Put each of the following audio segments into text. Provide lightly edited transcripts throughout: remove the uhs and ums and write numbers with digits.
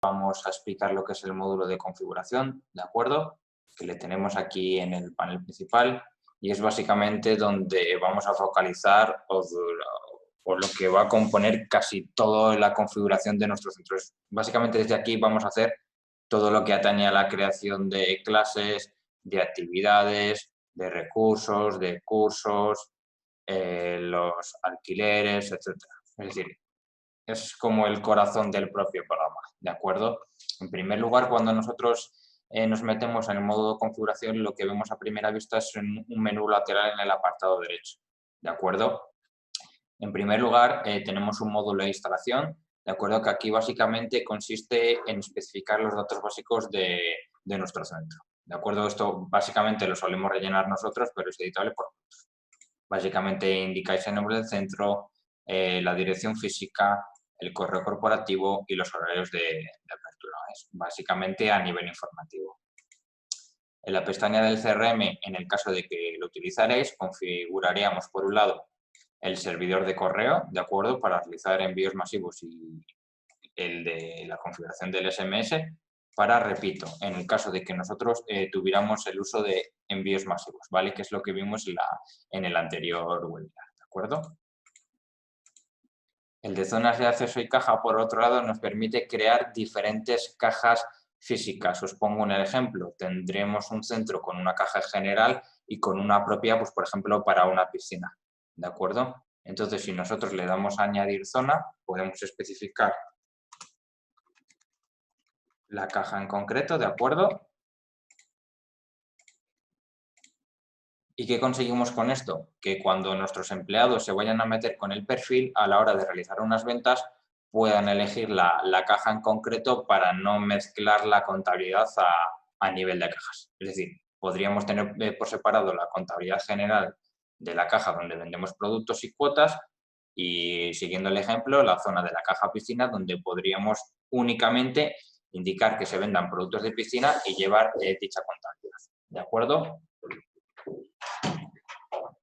vamos a explicar lo que es el módulo de configuración, ¿de acuerdo? Que le tenemos aquí en el panel principal y es básicamente donde vamos a focalizar o lo que va a componer casi toda la configuración de nuestros centros. Básicamente desde aquí vamos a hacer todo lo que atañe a la creación de clases, de actividades, de recursos, de cursos, los alquileres, etc. Es decir, es como el corazón del propio programa, ¿de acuerdo? En primer lugar, cuando nosotros nos metemos en el modo de configuración, lo que vemos a primera vista es un menú lateral en el apartado derecho, ¿de acuerdo? En primer lugar, tenemos un módulo de instalación, de acuerdo, que aquí básicamente consiste en especificar los datos básicos de nuestro centro, ¿de acuerdo? Esto básicamente lo solemos rellenar nosotros, pero es editable por nosotros. Básicamente indicáis el nombre del centro, la dirección física, el correo corporativo y los horarios de apertura. Es básicamente a nivel informativo. En la pestaña del CRM, en el caso de que lo utilizaréis, configuraríamos por un lado el servidor de correo, ¿de acuerdo?, para realizar envíos masivos y el de la configuración del SMS, para, repito, en el caso de que nosotros tuviéramos el uso de envíos masivos, ¿vale?, que es lo que vimos en el anterior webinar, ¿de acuerdo? El de zonas de acceso y caja, por otro lado, nos permite crear diferentes cajas físicas. Os pongo un ejemplo. Tendremos un centro con una caja general y con una propia, pues, por ejemplo, para una piscina, ¿de acuerdo? Entonces, si nosotros le damos a añadir zona, podemos especificar la caja en concreto, ¿de acuerdo? ¿Y qué conseguimos con esto? Que cuando nuestros empleados se vayan a meter con el perfil, a la hora de realizar unas ventas, puedan elegir la caja en concreto para no mezclar la contabilidad a nivel de cajas. Es decir, podríamos tener por separado la contabilidad general de la caja donde vendemos productos y cuotas y, siguiendo el ejemplo, la zona de la caja piscina donde podríamos únicamente indicar que se vendan productos de piscina y llevar dicha contabilidad. ¿De acuerdo?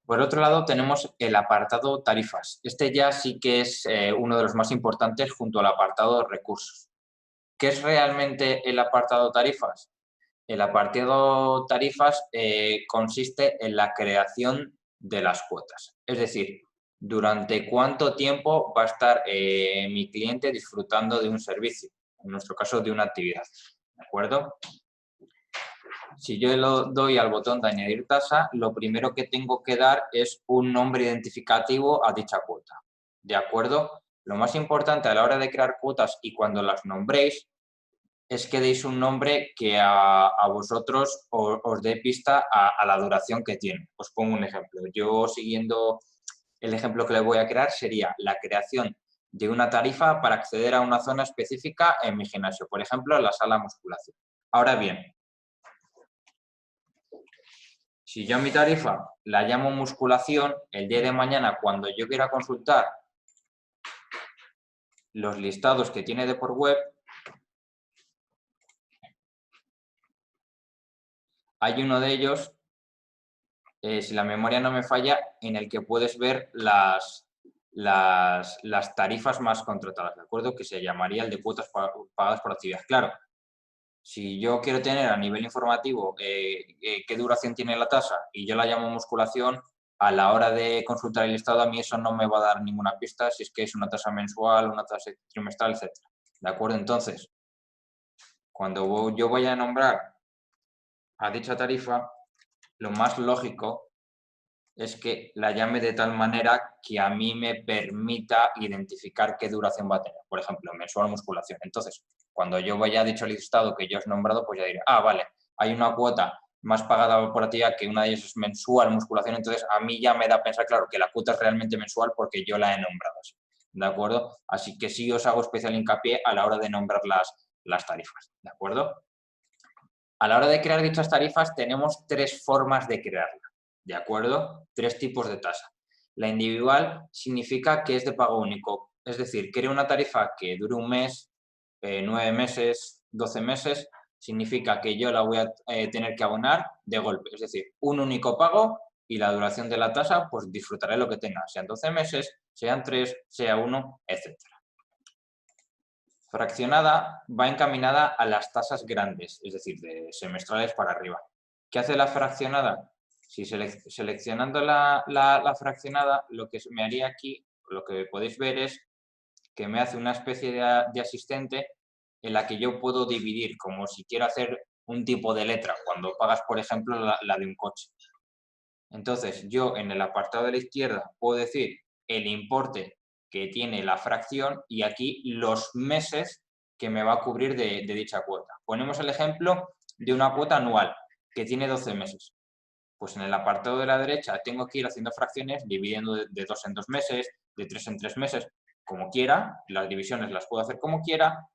Por otro lado, tenemos el apartado tarifas. Este ya sí que es uno de los más importantes junto al apartado recursos. ¿Qué es realmente el apartado tarifas? El apartado tarifas consiste en la creación de las cuotas. Es decir, durante cuánto tiempo va a estar mi cliente disfrutando de un servicio, en nuestro caso de una actividad. ¿De acuerdo? Si yo le doy al botón de añadir tasa, lo primero que tengo que dar es un nombre identificativo a dicha cuota. ¿De acuerdo? Lo más importante a la hora de crear cuotas y cuando las nombréis es que deis un nombre que a vosotros os dé pista a la duración que tiene. Os pongo un ejemplo. Yo, siguiendo el ejemplo que le voy a crear, sería la creación de una tarifa para acceder a una zona específica en mi gimnasio, por ejemplo, la sala de musculación. Ahora bien, si yo a mi tarifa la llamo musculación, el día de mañana, cuando yo quiera consultar los listados que tiene de por web, hay uno de ellos, si la memoria no me falla, en el que puedes ver las tarifas más contratadas, ¿de acuerdo? Que se llamaría el de cuotas pagadas por actividad. Claro, si yo quiero tener a nivel informativo qué duración tiene la tasa y yo la llamo musculación, a la hora de consultar el listado a mí eso no me va a dar ninguna pista si es que es una tasa mensual, una tasa trimestral, etc. ¿De acuerdo? Entonces, cuando yo voy a nombrar a dicha tarifa, lo más lógico es que la llame de tal manera que a mí me permita identificar qué duración va a tener. Por ejemplo, mensual musculación. Entonces, cuando yo vaya a dicho listado que yo os he nombrado, pues ya diré, ah, vale, hay una cuota más pagada por actividad que una de ellas es mensual musculación, entonces a mí ya me da a pensar, claro, que la cuota es realmente mensual porque yo la he nombrado así, ¿de acuerdo? Así que sí os hago especial hincapié a la hora de nombrar las tarifas, ¿de acuerdo? A la hora de crear dichas tarifas tenemos tres formas de crearla, ¿de acuerdo? Tres tipos de tasa. La individual significa que es de pago único, es decir, creo una tarifa que dure un mes, 9 meses, 12 meses, significa que yo la voy a tener que abonar de golpe, es decir, un único pago y la duración de la tasa, pues disfrutaré lo que tenga, sean 12 meses, sean 3, sea 1, etc. Fraccionada va encaminada a las tasas grandes, es decir, de semestrales para arriba. ¿Qué hace la fraccionada? Si seleccionando la fraccionada, lo que me haría aquí, lo que podéis ver es que me hace una especie de asistente en la que yo puedo dividir, como si quiero hacer un tipo de letra, cuando pagas, por ejemplo, la de un coche. Entonces, yo en el apartado de la izquierda puedo decir el importe que tiene la fracción y aquí los meses que me va a cubrir de dicha cuota. Ponemos el ejemplo de una cuota anual que tiene 12 meses. Pues en el apartado de la derecha tengo que ir haciendo fracciones, dividiendo de 2 en 2 meses, de 3 en 3 meses, como quiera. Las divisiones las puedo hacer como quiera.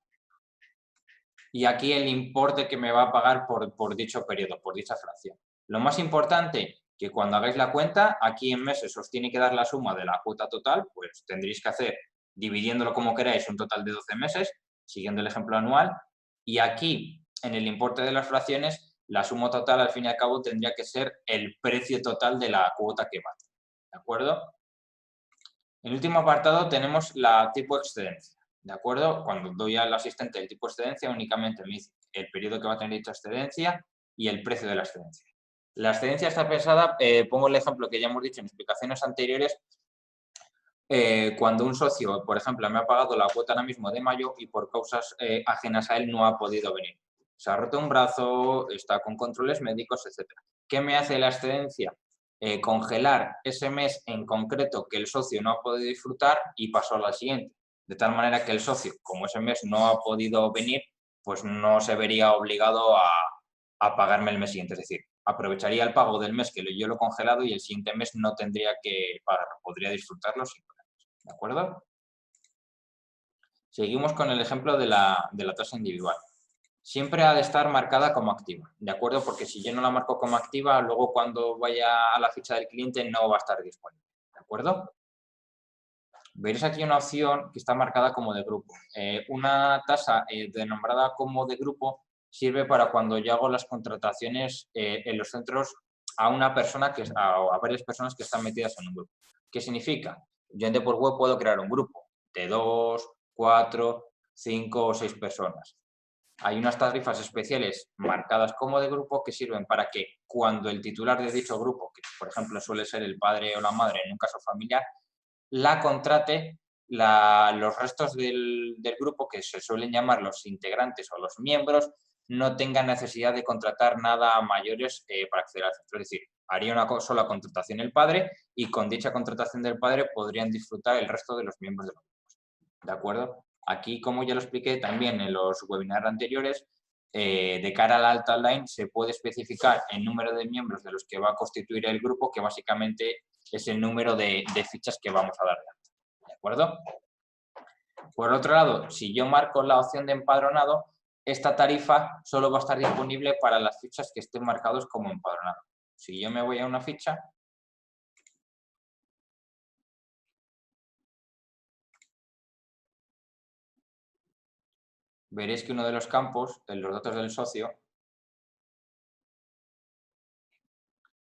Y aquí el importe que me va a pagar por dicho periodo, por dicha fracción. Lo más importante, que cuando hagáis la cuenta, aquí en meses os tiene que dar la suma de la cuota total, pues tendréis que hacer, dividiéndolo como queráis, un total de 12 meses, siguiendo el ejemplo anual. Y aquí, en el importe de las fracciones, la suma total, al fin y al cabo, tendría que ser el precio total de la cuota que va. ¿De acuerdo? En el último apartado tenemos la tipo excedencia. ¿De acuerdo? Cuando doy al asistente el tipo excedencia, únicamente me dice el periodo que va a tener dicha excedencia y el precio de la excedencia. La excedencia está pensada, pongo el ejemplo que ya hemos dicho en explicaciones anteriores, cuando un socio, por ejemplo, me ha pagado la cuota ahora mismo de mayo y por causas ajenas a él no ha podido venir. Se ha roto un brazo, está con controles médicos, etc. ¿Qué me hace la excedencia? Congelar ese mes en concreto que el socio no ha podido disfrutar y pasó a la siguiente. De tal manera que el socio, como ese mes no ha podido venir, pues no se vería obligado a pagarme el mes siguiente. Es decir, aprovecharía el pago del mes que yo lo he congelado y el siguiente mes no tendría que pagarlo. Podría disfrutarlo sin problemas. ¿De acuerdo? Seguimos con el ejemplo de la tasa individual. Siempre ha de estar marcada como activa, ¿de acuerdo? Porque si yo no la marco como activa, luego cuando vaya a la ficha del cliente no va a estar disponible, ¿de acuerdo? Veréis aquí una opción que está marcada como de grupo. Una tasa denombrada como de grupo sirve para cuando yo hago las contrataciones en los centros a una persona, a varias personas que están metidas en un grupo. ¿Qué significa? Yo en Deportweb puedo crear un grupo de 2, 4, 5 o 6 personas. Hay unas tarifas especiales marcadas como de grupo que sirven para que cuando el titular de dicho grupo, que por ejemplo suele ser el padre o la madre en un caso familiar, la contrate, los restos del grupo, que se suelen llamar los integrantes o los miembros, no tengan necesidad de contratar nada a mayores para acceder al centro. Es decir, haría una sola contratación el padre y con dicha contratación del padre podrían disfrutar el resto de los miembros de los grupos. ¿De acuerdo? Aquí, como ya lo expliqué también en los webinars anteriores, de cara al alta online se puede especificar el número de miembros de los que va a constituir el grupo, que básicamente es el número de fichas que vamos a dar de alta. ¿De acuerdo? Por otro lado, si yo marco la opción de empadronado, esta tarifa solo va a estar disponible para las fichas que estén marcados como empadronado. Si yo me voy a una ficha, veréis que uno de los campos, en los datos del socio,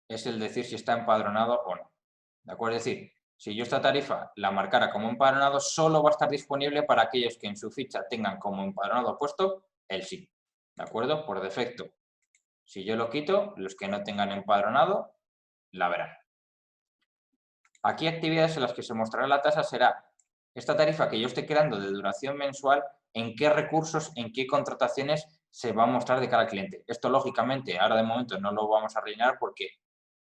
es el decir si está empadronado o no. ¿De acuerdo? Es decir, si yo esta tarifa la marcara como empadronado, solo va a estar disponible para aquellos que en su ficha tengan como empadronado puesto el sí. ¿De acuerdo? Por defecto. Si yo lo quito, los que no tengan empadronado la verán. Aquí actividades en las que se mostrará la tasa será esta tarifa que yo estoy creando de duración mensual, en qué recursos, en qué contrataciones se va a mostrar de cara al cliente. Esto, lógicamente, ahora de momento no lo vamos a rellenar porque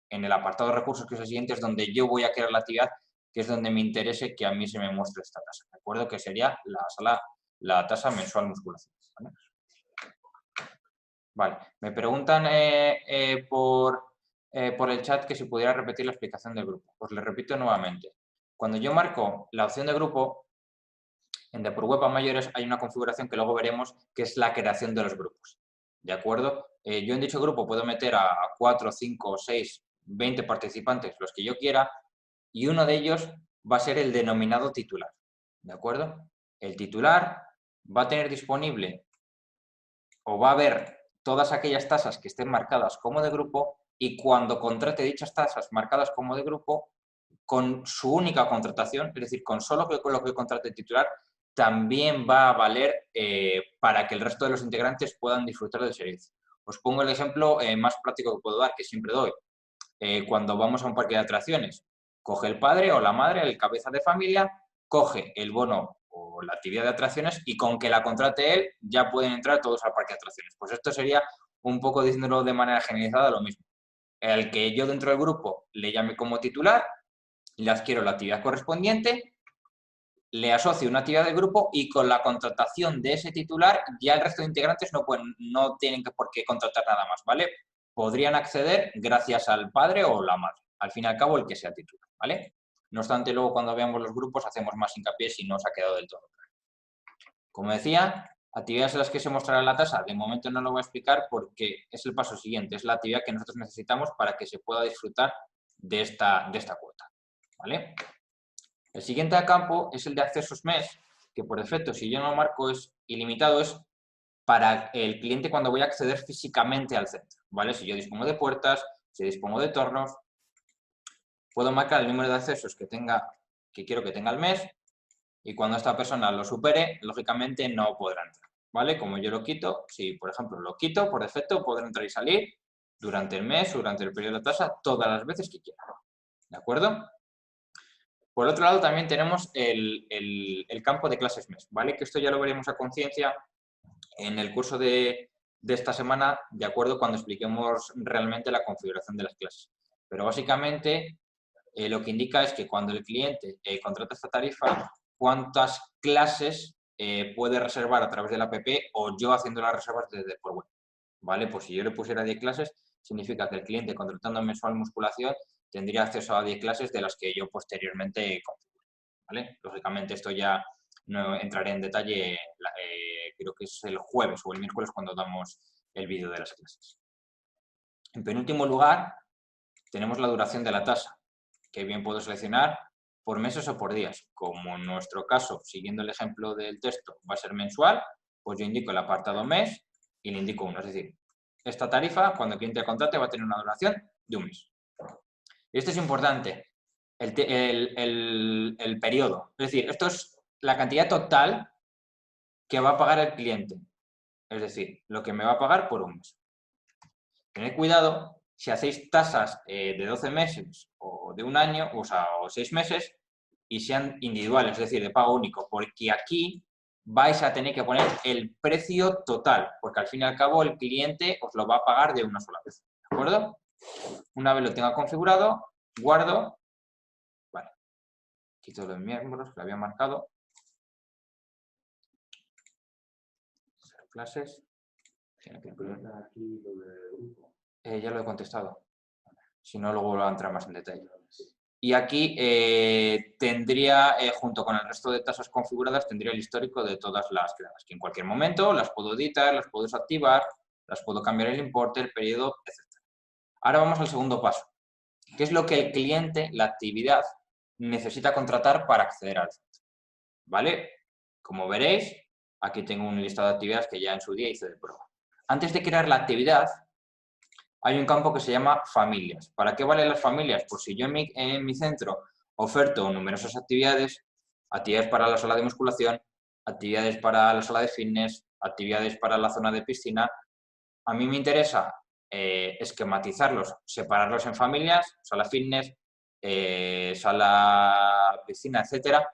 en el apartado de recursos, que es el siguiente, es donde yo voy a crear la actividad, que es donde me interese que a mí se me muestre esta tasa. ¿De acuerdo? Que sería la tasa mensual musculación. ¿Vale? Vale. Me preguntan por el chat que si pudiera repetir la explicación del grupo. Pues le repito nuevamente. Cuando yo marco la opción de grupo, en Deportweb a mayores hay una configuración que luego veremos, que es la creación de los grupos. ¿De acuerdo? Yo en dicho grupo puedo meter a 4, 5, 6, 20 participantes, los que yo quiera, y uno de ellos va a ser el denominado titular. ¿De acuerdo? El titular va a tener disponible o va a ver todas aquellas tasas que estén marcadas como de grupo y cuando contrate dichas tasas marcadas como de grupo, con su única contratación, es decir, con solo con lo que contrate el titular, también va a valer para que el resto de los integrantes puedan disfrutar del servicio. Os pongo el ejemplo más práctico que puedo dar, que siempre doy. Cuando vamos a un parque de atracciones, coge el padre o la madre, el cabeza de familia, coge el bono o la actividad de atracciones y con que la contrate él ya pueden entrar todos al parque de atracciones. Pues esto sería un poco, diciéndolo de manera generalizada, lo mismo. El que yo dentro del grupo le llame como titular, le adquiero la actividad correspondiente, le asocio una actividad del grupo y con la contratación de ese titular ya el resto de integrantes no tienen por qué contratar nada más, ¿vale? Podrían acceder gracias al padre o la madre, al fin y al cabo el que sea titular, ¿vale? No obstante, luego cuando veamos los grupos hacemos más hincapié si no os ha quedado del todo claro. Como decía, actividades en las que se mostrará la tasa, de momento no lo voy a explicar porque es el paso siguiente, es la actividad que nosotros necesitamos para que se pueda disfrutar de esta cuota, ¿vale? El siguiente campo es el de accesos mes, que por defecto, si yo no lo marco, es ilimitado, es para el cliente cuando voy a acceder físicamente al centro, ¿vale? Si yo dispongo de puertas, si dispongo de tornos, puedo marcar el número de accesos que quiero que tenga el mes y cuando esta persona lo supere, lógicamente no podrá entrar, ¿vale? Como yo lo quito, si por ejemplo lo quito, por defecto podrá entrar y salir durante el mes o durante el periodo de tasa todas las veces que quiera, ¿de acuerdo? Por otro lado, también tenemos el campo de clases mes, ¿vale? Que esto ya lo veremos a conciencia en el curso de esta semana, de acuerdo, cuando expliquemos realmente la configuración de las clases. Pero básicamente lo que indica es que cuando el cliente contrata esta tarifa, cuántas clases puede reservar a través de la app o yo haciendo las reservas desde por web, ¿vale? Pues si yo le pusiera 10 clases, significa que el cliente contratando mensual musculación tendría acceso a 10 clases de las que yo posteriormente configure, ¿vale? Lógicamente esto ya no entraré en detalle, creo que es el jueves o el miércoles cuando damos el vídeo de las clases. En penúltimo lugar, tenemos la duración de la tasa, que bien puedo seleccionar por meses o por días. Como en nuestro caso, siguiendo el ejemplo del texto, va a ser mensual, pues yo indico el apartado mes y le indico uno. Es decir, esta tarifa, cuando el cliente contrate, va a tener una duración de un mes. Y esto es importante, el periodo. Es decir, esto es la cantidad total que va a pagar el cliente. Es decir, lo que me va a pagar por un mes. Tened cuidado, si hacéis tasas de 12 meses o de un año, o 6 meses, y sean individuales, es decir, de pago único, porque aquí vais a tener que poner el precio total, porque al fin y al cabo el cliente os lo va a pagar de una sola vez, ¿de acuerdo? Una vez lo tenga configurado, guardo, vale, quito los miembros que lo había marcado, clases, aquí lo del grupo. Ya lo he contestado, si no luego voy a entrar más en detalle. Y aquí tendría, junto con el resto de tasas configuradas, tendría el histórico de todas las creadas, que en cualquier momento las puedo editar, las puedo desactivar, las puedo cambiar el importe, el periodo, etc. Ahora vamos al segundo paso. ¿Qué es lo que el cliente, la actividad, necesita contratar para acceder al centro? ¿Vale? Como veréis, aquí tengo un listado de actividades que ya en su día hice de prueba. Antes de crear la actividad, hay un campo que se llama familias. ¿Para qué valen las familias? Pues si yo en mi centro oferto numerosas actividades, actividades para la sala de musculación, actividades para la sala de fitness, actividades para la zona de piscina, a mí me interesa esquematizarlos, separarlos en familias, sala fitness, sala piscina, etcétera,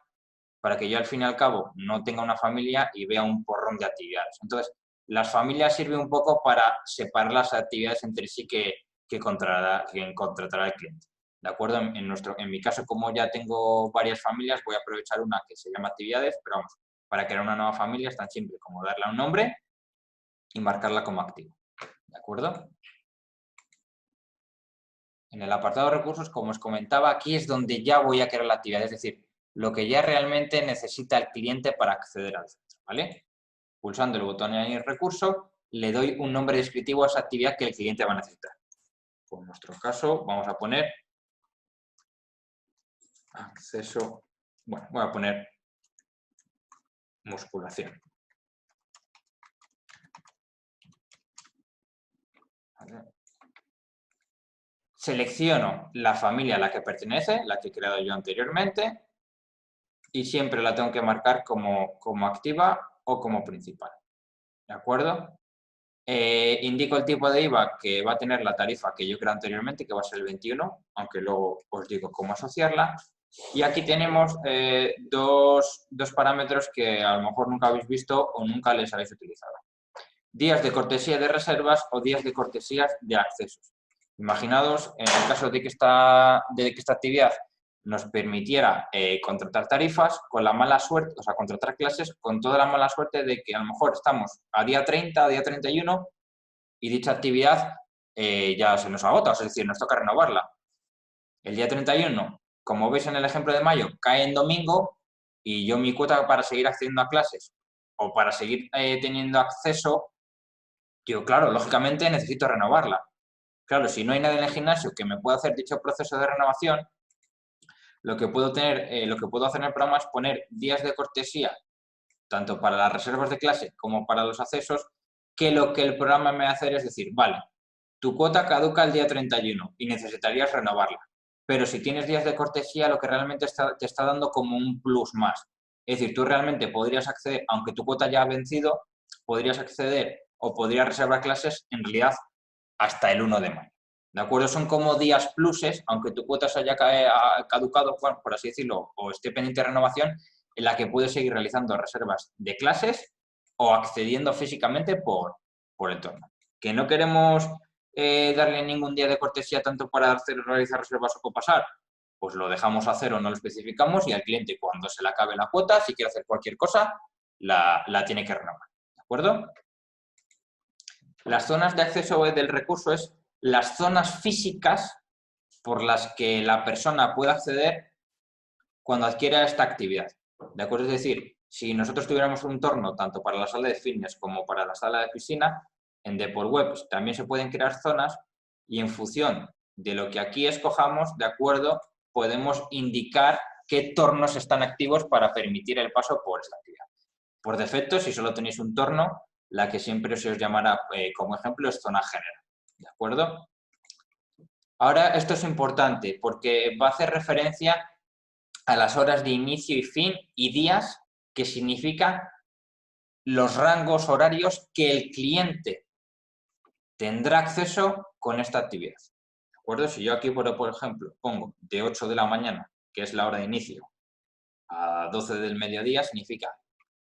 para que yo al fin y al cabo no tenga una familia y vea un porrón de actividades. Entonces, las familias sirven un poco para separar las actividades entre sí que contratará el cliente. ¿De acuerdo? En mi caso, como ya tengo varias familias, voy a aprovechar una que se llama actividades, pero vamos, para crear una nueva familia es tan simple como darle un nombre y marcarla como activo. ¿De acuerdo? En el apartado de recursos, como os comentaba, aquí es donde ya voy a crear la actividad, es decir, lo que ya realmente necesita el cliente para acceder al centro, ¿vale? Pulsando el botón añadir recurso, le doy un nombre descriptivo a esa actividad que el cliente va a necesitar. Por nuestro caso, vamos a poner acceso, bueno, voy a poner musculación. ¿Vale? Selecciono la familia a la que pertenece, la que he creado yo anteriormente, y siempre la tengo que marcar como activa o como principal. ¿De acuerdo? Indico el tipo de IVA que va a tener la tarifa que yo creé anteriormente, que va a ser el 21, aunque luego os digo cómo asociarla. Y aquí tenemos dos parámetros que a lo mejor nunca habéis visto o nunca les habéis utilizado. Días de cortesía de reservas o días de cortesías de accesos. Imaginaos, en el caso de que esta actividad nos permitiera contratar tarifas con la mala suerte, o sea, contratar clases con toda la mala suerte de que a lo mejor estamos a día 30, a día 31 y dicha actividad ya se nos agota, es decir, nos toca renovarla. El día 31, como veis en el ejemplo de mayo, cae en domingo y yo mi cuota para seguir accediendo a clases o para seguir teniendo acceso, yo, claro, lógicamente necesito renovarla. Claro, si no hay nadie en el gimnasio que me pueda hacer dicho proceso de renovación, lo que puedo hacer en el programa es poner días de cortesía, tanto para las reservas de clase como para los accesos, que lo que el programa me va a hacer es decir, vale, tu cuota caduca el día 31 y necesitarías renovarla. Pero si tienes días de cortesía, lo que realmente te está dando como un plus más. Es decir, tú realmente podrías acceder, aunque tu cuota ya ha vencido, podrías acceder o podrías reservar clases en realidad hasta el 1 de mayo. ¿De acuerdo? Son como días pluses, aunque tu cuota se haya caducado, por así decirlo, o esté pendiente de renovación, en la que puedes seguir realizando reservas de clases o accediendo físicamente por el torno. Que no queremos darle ningún día de cortesía tanto para realizar reservas o copasar, pues lo dejamos a cero, no lo especificamos y al cliente cuando se le acabe la cuota, si quiere hacer cualquier cosa, la tiene que renovar. ¿De acuerdo? Las zonas de acceso del recurso es las zonas físicas por las que la persona puede acceder cuando adquiera esta actividad. ¿De acuerdo? Es decir, si nosotros tuviéramos un torno tanto para la sala de fitness como para la sala de piscina, en Deport Web también se pueden crear zonas y en función de lo que aquí escojamos, de acuerdo, podemos indicar qué tornos están activos para permitir el paso por esta actividad. Por defecto, si solo tenéis un torno, la que siempre se os llamará como ejemplo es zona general. ¿De acuerdo? Ahora, esto es importante porque va a hacer referencia a las horas de inicio y fin y días, que significa los rangos horarios que el cliente tendrá acceso con esta actividad. ¿De acuerdo? Si yo aquí, por ejemplo, pongo de 8 de la mañana, que es la hora de inicio, a 12 del mediodía, significa,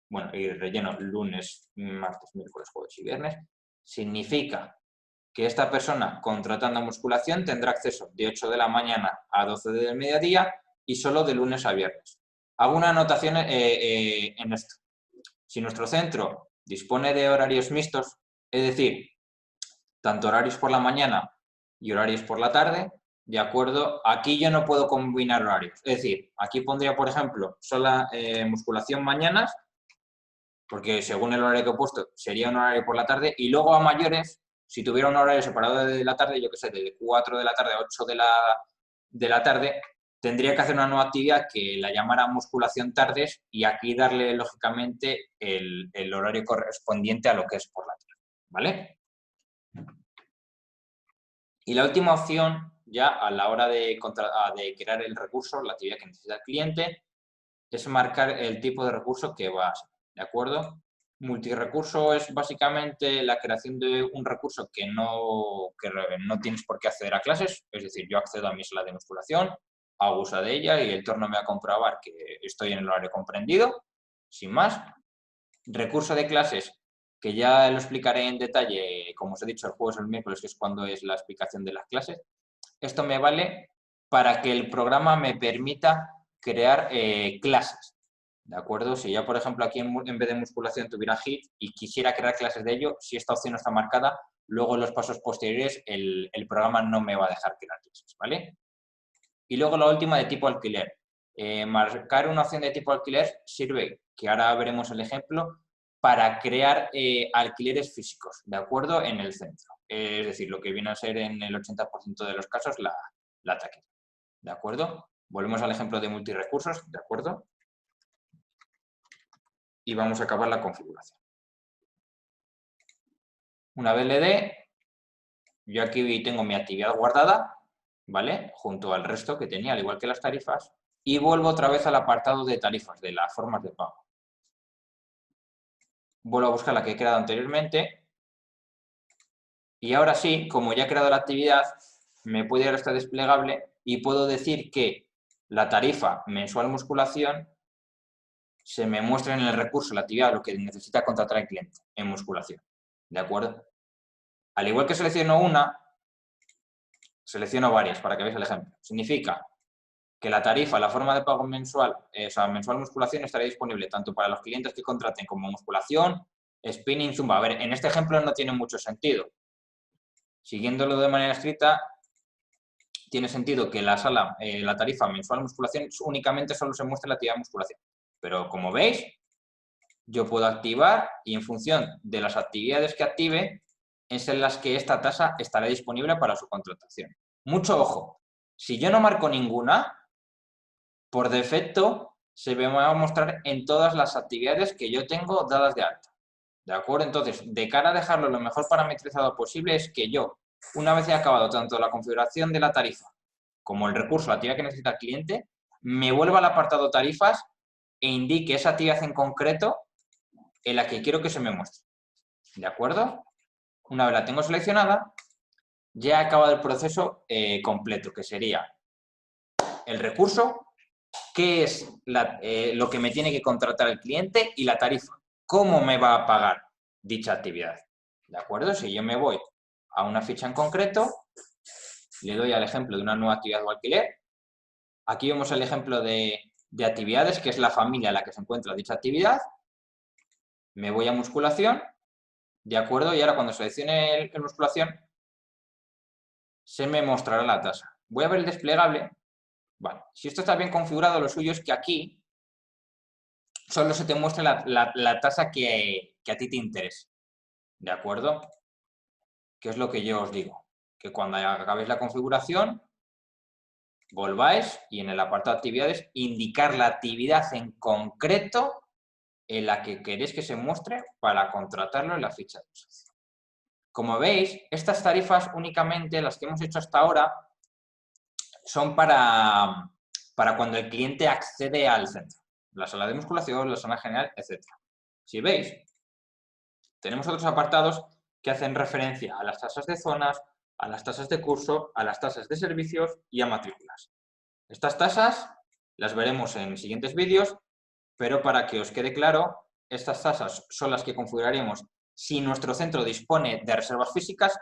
bueno, y relleno lunes, martes, miércoles, jueves y viernes, significa que esta persona contratando musculación tendrá acceso de 8 de la mañana a 12 del mediodía y solo de lunes a viernes. Hago una anotación en esto. Si nuestro centro dispone de horarios mixtos, es decir, tanto horarios por la mañana y horarios por la tarde, de acuerdo, aquí yo no puedo combinar horarios. Es decir, aquí pondría, por ejemplo, solo musculación mañanas, porque según el horario que he puesto sería un horario por la tarde, y luego a mayores, si tuviera un horario separado de la tarde, yo que sé, de 4 de la tarde a 8 de la tarde, tendría que hacer una nueva actividad que la llamara musculación tardes y aquí darle, lógicamente, el horario correspondiente a lo que es por la tarde, ¿vale? Y la última opción, ya a la hora de crear el recurso, la actividad que necesita el cliente, es marcar el tipo de recurso que va a ser, ¿de acuerdo? Multirecurso es básicamente la creación de un recurso que no tienes por qué acceder a clases, es decir, yo accedo a mi sala de musculación, hago uso de ella y el torno me va a comprobar que estoy en el horario comprendido, sin más. Recurso de clases, que ya lo explicaré en detalle, como os he dicho, el jueves o el miércoles, que es cuando es la explicación de las clases. Esto me vale para que el programa me permita crear clases, ¿de acuerdo? Si yo, por ejemplo, aquí en vez de musculación tuviera HIIT y quisiera crear clases de ello, si esta opción no está marcada, luego en los pasos posteriores el programa no me va a dejar crear clases, ¿vale? Y luego la última de tipo alquiler. Marcar una opción de tipo alquiler sirve, que ahora veremos el ejemplo, para crear alquileres físicos, ¿de acuerdo? En el centro. Es decir, lo que viene a ser en el 80% de los casos la taquilla, ¿de acuerdo? Volvemos al ejemplo de multirecursos, ¿de acuerdo? Y vamos a acabar la configuración. Una vez le dé, yo aquí tengo mi actividad guardada, ¿vale? Junto al resto que tenía, al igual que las tarifas. y vuelvo otra vez al apartado de tarifas, de las formas de pago. Vuelvo a buscar la que he creado anteriormente y ahora sí, como ya he creado la actividad, me puede ir a este desplegable y puedo decir que la tarifa mensual musculación se me muestra en el recurso la actividad, lo que necesita contratar el cliente en musculación. ¿De acuerdo? Al igual que selecciono una, selecciono varias para que veáis el ejemplo. Significa que la tarifa, la forma de pago mensual, o sea, mensual musculación estará disponible tanto para los clientes que contraten como musculación, spinning, zumba. A ver, en este ejemplo no tiene mucho sentido. Siguiéndolo de manera estricta, tiene sentido que la tarifa mensual musculación únicamente solo se muestre la actividad de musculación. Pero como veis, yo puedo activar y en función de las actividades que active, es en las que esta tasa estará disponible para su contratación. Mucho ojo, si yo no marco ninguna, por defecto se me va a mostrar en todas las actividades que yo tengo dadas de alta. ¿De acuerdo? Entonces, de cara a dejarlo lo mejor parametrizado posible es que yo, una vez he acabado tanto la configuración de la tarifa como el recurso, la actividad que necesita el cliente, me vuelva al apartado tarifas e indique esa actividad en concreto en la que quiero que se me muestre. ¿De acuerdo? Una vez la tengo seleccionada, ya he acabado el proceso completo, que sería el recurso, qué es lo que me tiene que contratar el cliente y la tarifa. ¿Cómo me va a pagar dicha actividad? ¿De acuerdo? Si yo me voy a una ficha en concreto, le doy al ejemplo de una nueva actividad o alquiler. Aquí vemos el ejemplo de actividades, que es la familia en la que se encuentra dicha actividad. Me voy a musculación, ¿de acuerdo? Y ahora cuando seleccione el musculación, se me mostrará la tasa. Voy a ver el desplegable. Vale. Si esto está bien configurado, lo suyo es que aquí solo se te muestre la tasa que a ti te interese. ¿De acuerdo? ¿Qué es lo que yo os digo? Que cuando acabéis la configuración, volváis y en el apartado de actividades, indicar la actividad en concreto en la que queréis que se muestre para contratarlo en la ficha de socio. Como veis, estas tarifas únicamente, las que hemos hecho hasta ahora, son para cuando el cliente accede al centro. La sala de musculación, la zona general, etc. Si veis, tenemos otros apartados que hacen referencia a las tasas de zonas, a las tasas de curso, a las tasas de servicios y a matrículas. Estas tasas las veremos en siguientes vídeos, pero para que os quede claro, estas tasas son las que configuraremos si nuestro centro dispone de reservas físicas,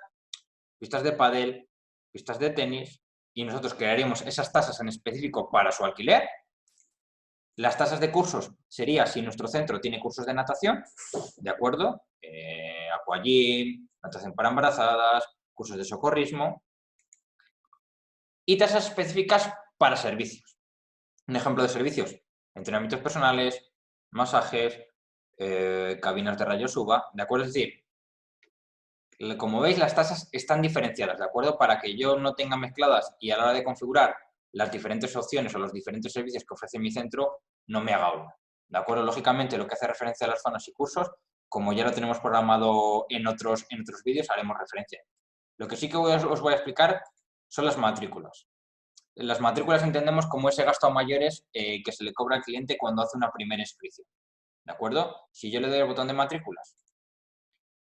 pistas de pádel, pistas de tenis, y nosotros crearemos esas tasas en específico para su alquiler. Las tasas de cursos sería si nuestro centro tiene cursos de natación, ¿de acuerdo? Aquagym, natación para embarazadas, cursos de socorrismo. Y tasas específicas para servicios. Un ejemplo de servicios, entrenamientos personales, masajes, cabinas de rayos UVA, ¿de acuerdo? Es decir, como veis, las tasas están diferenciadas, ¿de acuerdo? Para que yo no tenga mezcladas y a la hora de configurar las diferentes opciones o los diferentes servicios que ofrece mi centro, no me haga uno, ¿de acuerdo? Lógicamente, lo que hace referencia a las zonas y cursos, como ya lo tenemos programado en otros vídeos, haremos referencia. Lo que sí que os voy a explicar son las matrículas. Las matrículas entendemos como ese gasto a mayores que se le cobra al cliente cuando hace una primera inscripción, ¿de acuerdo? Si yo le doy el botón de matrículas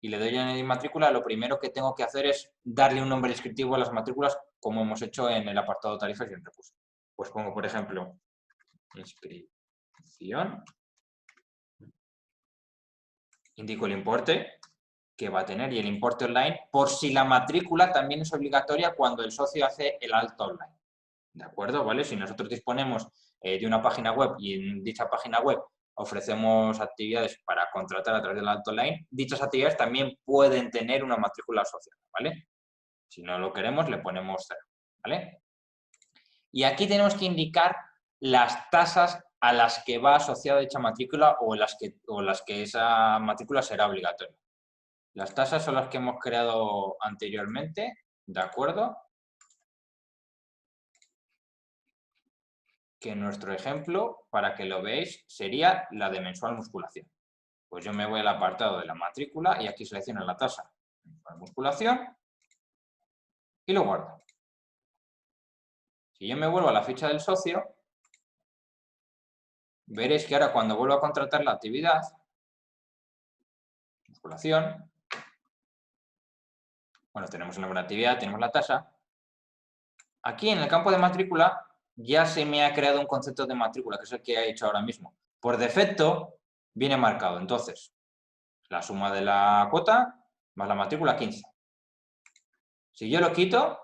y le doy a añadir matrícula, lo primero que tengo que hacer es darle un nombre descriptivo a las matrículas como hemos hecho en el apartado tarifas y en recursos. Pues pongo, por ejemplo, inscripción, indico el importe que va a tener y el importe online por si la matrícula también es obligatoria cuando el socio hace el alta online. ¿De acuerdo? ¿Vale? Si nosotros disponemos de una página web y en dicha página web ofrecemos actividades para contratar a través del alto online, dichas actividades también pueden tener una matrícula asociada, ¿vale? Si no lo queremos, le ponemos 0, ¿vale? Y aquí tenemos que indicar las tasas a las que va asociada dicha matrícula o las que esa matrícula será obligatoria. Las tasas son las que hemos creado anteriormente, ¿de acuerdo? Que nuestro ejemplo, para que lo veáis, sería la de mensual musculación. Pues yo me voy al apartado de la matrícula y aquí selecciono la tasa mensual musculación y lo guardo. Si yo me vuelvo a la ficha del socio, veréis que ahora cuando vuelvo a contratar la actividad, circulación, bueno, tenemos el nombre de actividad, tenemos la tasa. Aquí en el campo de matrícula ya se me ha creado un concepto de matrícula, que es el que he hecho ahora mismo. Por defecto viene marcado, entonces, la suma de la cuota más la matrícula 15. Si yo lo quito,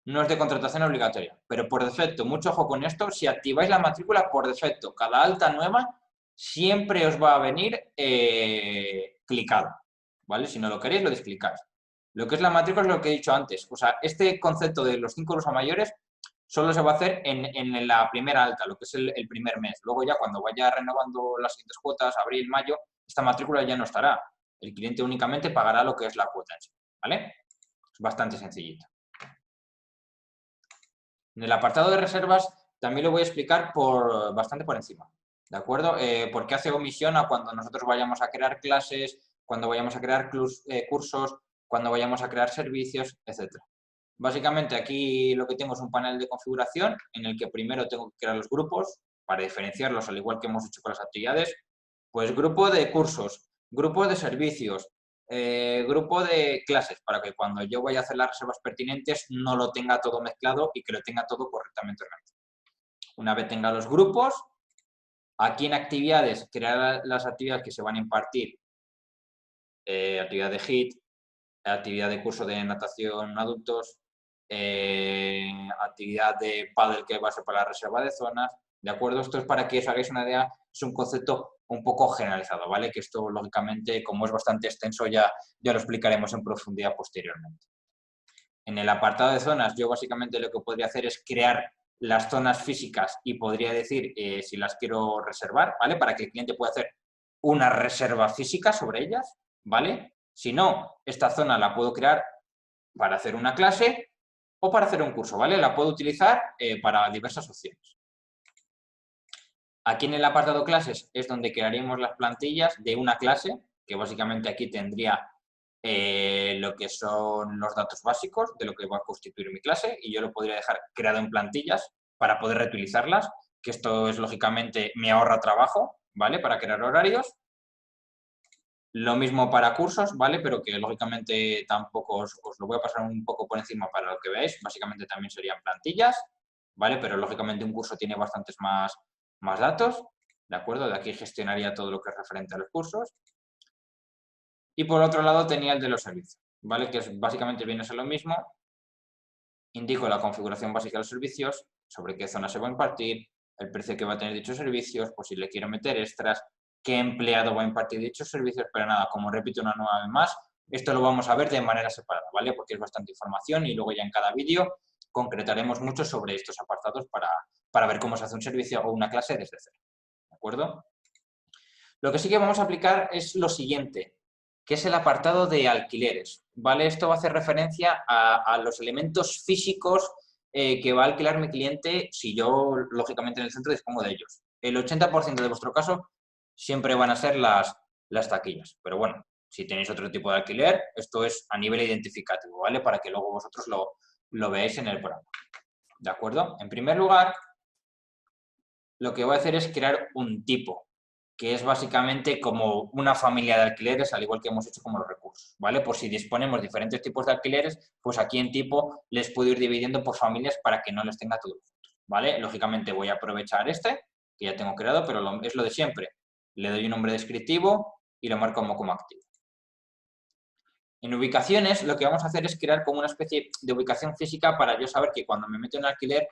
no es de contratación obligatoria, pero por defecto, mucho ojo con esto, si activáis la matrícula por defecto, cada alta nueva siempre os va a venir clicado, ¿vale? Si no lo queréis, lo desclicáis. Lo que es la matrícula es lo que he dicho antes, o sea, este concepto de los 5 euros a mayores solo se va a hacer en la primera alta, lo que es el primer mes. Luego ya cuando vaya renovando las siguientes cuotas, abril, mayo, esta matrícula ya no estará. El cliente únicamente pagará lo que es la cuota en sí, ¿vale? Es bastante sencillito. En el apartado de reservas también lo voy a explicar bastante por encima, ¿de acuerdo? Porque hace omisión a cuando nosotros vayamos a crear clases, cuando vayamos a crear cursos, cuando vayamos a crear servicios, etc. Básicamente aquí lo que tengo es un panel de configuración en el que primero tengo que crear los grupos para diferenciarlos, al igual que hemos hecho con las actividades. Pues grupo de cursos, grupo de servicios, grupo de clases, para que cuando yo vaya a hacer las reservas pertinentes no lo tenga todo mezclado y que lo tenga todo correctamente organizado. Una vez tenga los grupos, aquí en actividades, crear las actividades que se van a impartir, actividad de HIIT, actividad de curso de natación adultos, actividad de pádel que va a ser para la reserva de zonas, ¿de acuerdo? Esto es para que os hagáis una idea, es un concepto un poco generalizado, ¿vale? Que esto, lógicamente, como es bastante extenso, ya lo explicaremos en profundidad posteriormente. En el apartado de zonas, yo básicamente lo que podría hacer es crear las zonas físicas y podría decir si las quiero reservar, ¿vale? Para que el cliente pueda hacer una reserva física sobre ellas, ¿vale? Si no, esta zona la puedo crear para hacer una clase o para hacer un curso, ¿vale? La puedo utilizar para diversas opciones. Aquí en el apartado clases es donde crearíamos las plantillas de una clase, que básicamente aquí tendría lo que son los datos básicos de lo que va a constituir mi clase y yo lo podría dejar creado en plantillas para poder reutilizarlas, que esto es lógicamente me ahorra trabajo, ¿vale? Para crear horarios. Lo mismo para cursos, ¿vale? Pero que lógicamente tampoco os lo voy a pasar un poco por encima para lo que veáis. Básicamente también serían plantillas, ¿vale? Pero lógicamente un curso tiene bastantes más datos, ¿de acuerdo? De aquí gestionaría todo lo que es referente a los cursos. Y por otro lado tenía el de los servicios, ¿vale? Que básicamente viene a ser lo mismo. Indico la configuración básica de los servicios, sobre qué zona se va a impartir, el precio que va a tener dichos servicios, pues si le quiero meter extras, qué empleado va a impartir dichos servicios, pero nada, como repito una nueva vez más, esto lo vamos a ver de manera separada, ¿vale? Porque es bastante información y luego ya en cada vídeo concretaremos mucho sobre estos apartados para ver cómo se hace un servicio o una clase desde cero, ¿de acuerdo? Lo que sí que vamos a aplicar es lo siguiente, que es el apartado de alquileres, ¿vale? Esto va a hacer referencia a los elementos físicos que va a alquilar mi cliente si yo, lógicamente, en el centro dispongo de ellos. El 80% de vuestro caso siempre van a ser las taquillas, pero bueno, si tenéis otro tipo de alquiler, esto es a nivel identificativo, ¿vale? Para que luego vosotros lo veáis en el programa, ¿de acuerdo? En primer lugar, lo que voy a hacer es crear un tipo, que es básicamente como una familia de alquileres, al igual que hemos hecho como los recursos, ¿vale? Por si disponemos diferentes tipos de alquileres, pues aquí en tipo les puedo ir dividiendo por familias para que no les tenga todos juntos, ¿vale? Lógicamente voy a aprovechar este, que ya tengo creado, pero es lo de siempre. Le doy un nombre descriptivo y lo marco como activo. En ubicaciones, lo que vamos a hacer es crear como una especie de ubicación física para yo saber que cuando me meto en alquiler,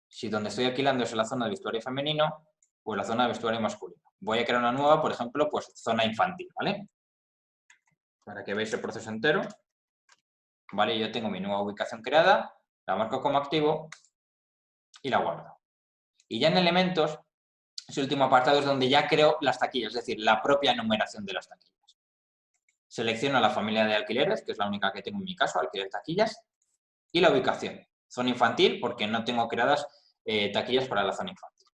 si donde estoy alquilando es en la zona de vestuario femenino, pues la zona de vestuario masculino. Voy a crear una nueva, por ejemplo, pues zona infantil, ¿vale? Para que veáis el proceso entero. ¿Vale? Yo tengo mi nueva ubicación creada, la marco como activo y la guardo. Y ya en elementos, ese último apartado es donde ya creo las taquillas, es decir, la propia numeración de las taquillas. Selecciono la familia de alquileres, que es la única que tengo en mi caso, alquiler taquillas, y la ubicación. Zona infantil, porque no tengo creadas taquillas para la zona infantil.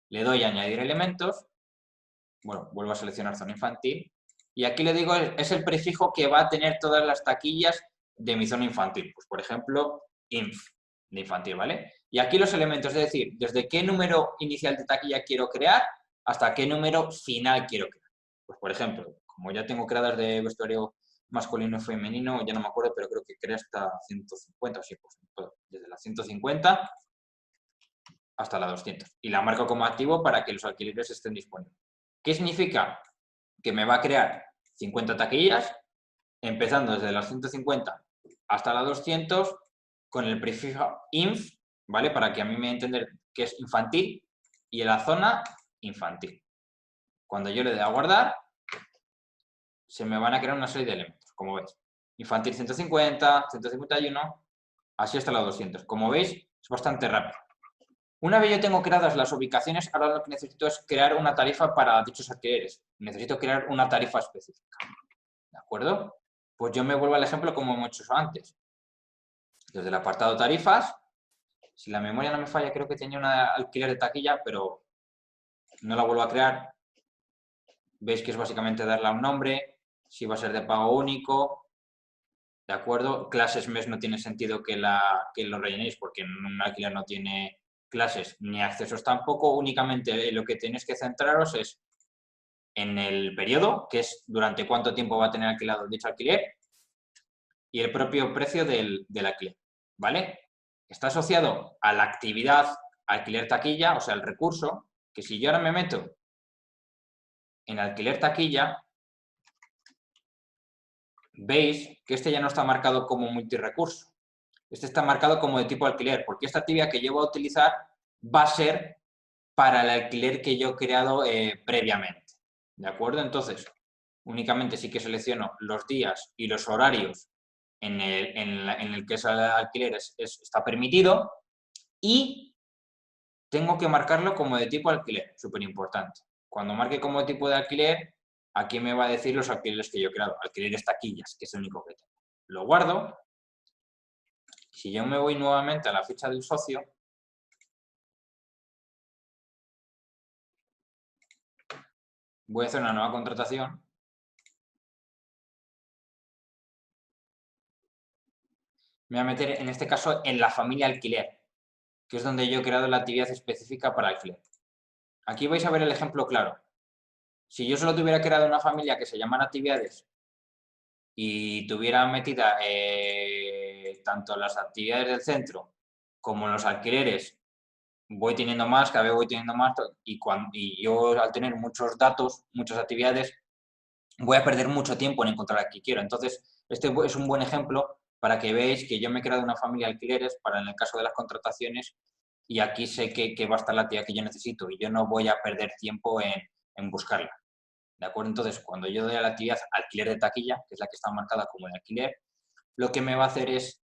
Le doy a añadir elementos, bueno, vuelvo a seleccionar zona infantil, y aquí le digo, es el prefijo que va a tener todas las taquillas de mi zona infantil. Pues, por ejemplo, inf, de infantil, ¿vale? Y aquí los elementos, es decir, desde qué número inicial de taquilla quiero crear hasta qué número final quiero crear. Pues, por ejemplo, como ya tengo creadas de vestuario masculino y femenino, ya no me acuerdo, pero creo que creé hasta 150, sí, pues desde la 150 hasta la 200. Y la marco como activo para que los alquileres estén disponibles. ¿Qué significa? Que me va a crear 50 taquillas, empezando desde las 150 hasta las 200, con el prefijo inf, ¿vale? Para que a mí me entender que es infantil, y en la zona infantil. Cuando yo le dé a guardar, se me van a crear una serie de elementos, como veis. Infantil 150, 151, así hasta la 200. Como veis, es bastante rápido. Una vez yo tengo creadas las ubicaciones, ahora lo que necesito es crear una tarifa para dichos alquileres. Necesito crear una tarifa específica. ¿De acuerdo? Pues yo me vuelvo al ejemplo como hemos hecho antes. Desde el apartado tarifas, si la memoria no me falla, creo que tenía una alquiler de taquilla, pero no la vuelvo a crear. Veis que es básicamente darle un nombre, si va a ser de pago único, ¿de acuerdo? Clases mes no tiene sentido que lo rellenéis porque en un alquiler no tiene clases ni accesos tampoco, únicamente lo que tenéis que centraros es en el periodo, que es durante cuánto tiempo va a tener alquilado dicho alquiler, y el propio precio del alquiler, ¿vale? Está asociado a la actividad alquiler taquilla, o sea, el recurso, que si yo ahora me meto en alquiler taquilla, veis que este ya no está marcado como multirrecurso. Este está marcado como de tipo alquiler, porque esta actividad que yo voy a utilizar va a ser para el alquiler que yo he creado previamente. ¿De acuerdo? Entonces, únicamente sí que selecciono los días y los horarios en el que ese alquiler está permitido y tengo que marcarlo como de tipo alquiler, súper importante. Cuando marque como tipo de alquiler, aquí me va a decir los alquileres que yo he creado, alquileres taquillas, que es el único que tengo. Lo guardo. Si yo me voy nuevamente a la ficha del socio, voy a hacer una nueva contratación. Me voy a meter, en este caso, en la familia alquiler, que es donde yo he creado la actividad específica para alquiler. Aquí vais a ver el ejemplo claro. Si yo solo tuviera creado una familia que se llaman actividades y tuviera metida tanto las actividades del centro como los alquileres, voy teniendo más, cada vez voy teniendo más, y yo al tener muchos datos, muchas actividades, voy a perder mucho tiempo en encontrar a quien quiero. Entonces, este es un buen ejemplo para que veáis que yo me he creado una familia de alquileres para en el caso de las contrataciones y aquí sé que va a estar la actividad que yo necesito y yo no voy a perder tiempo en buscarla. ¿De acuerdo? Entonces, cuando yo doy a la actividad alquiler de taquilla, que es la que está marcada como de alquiler, lo que me va a hacer es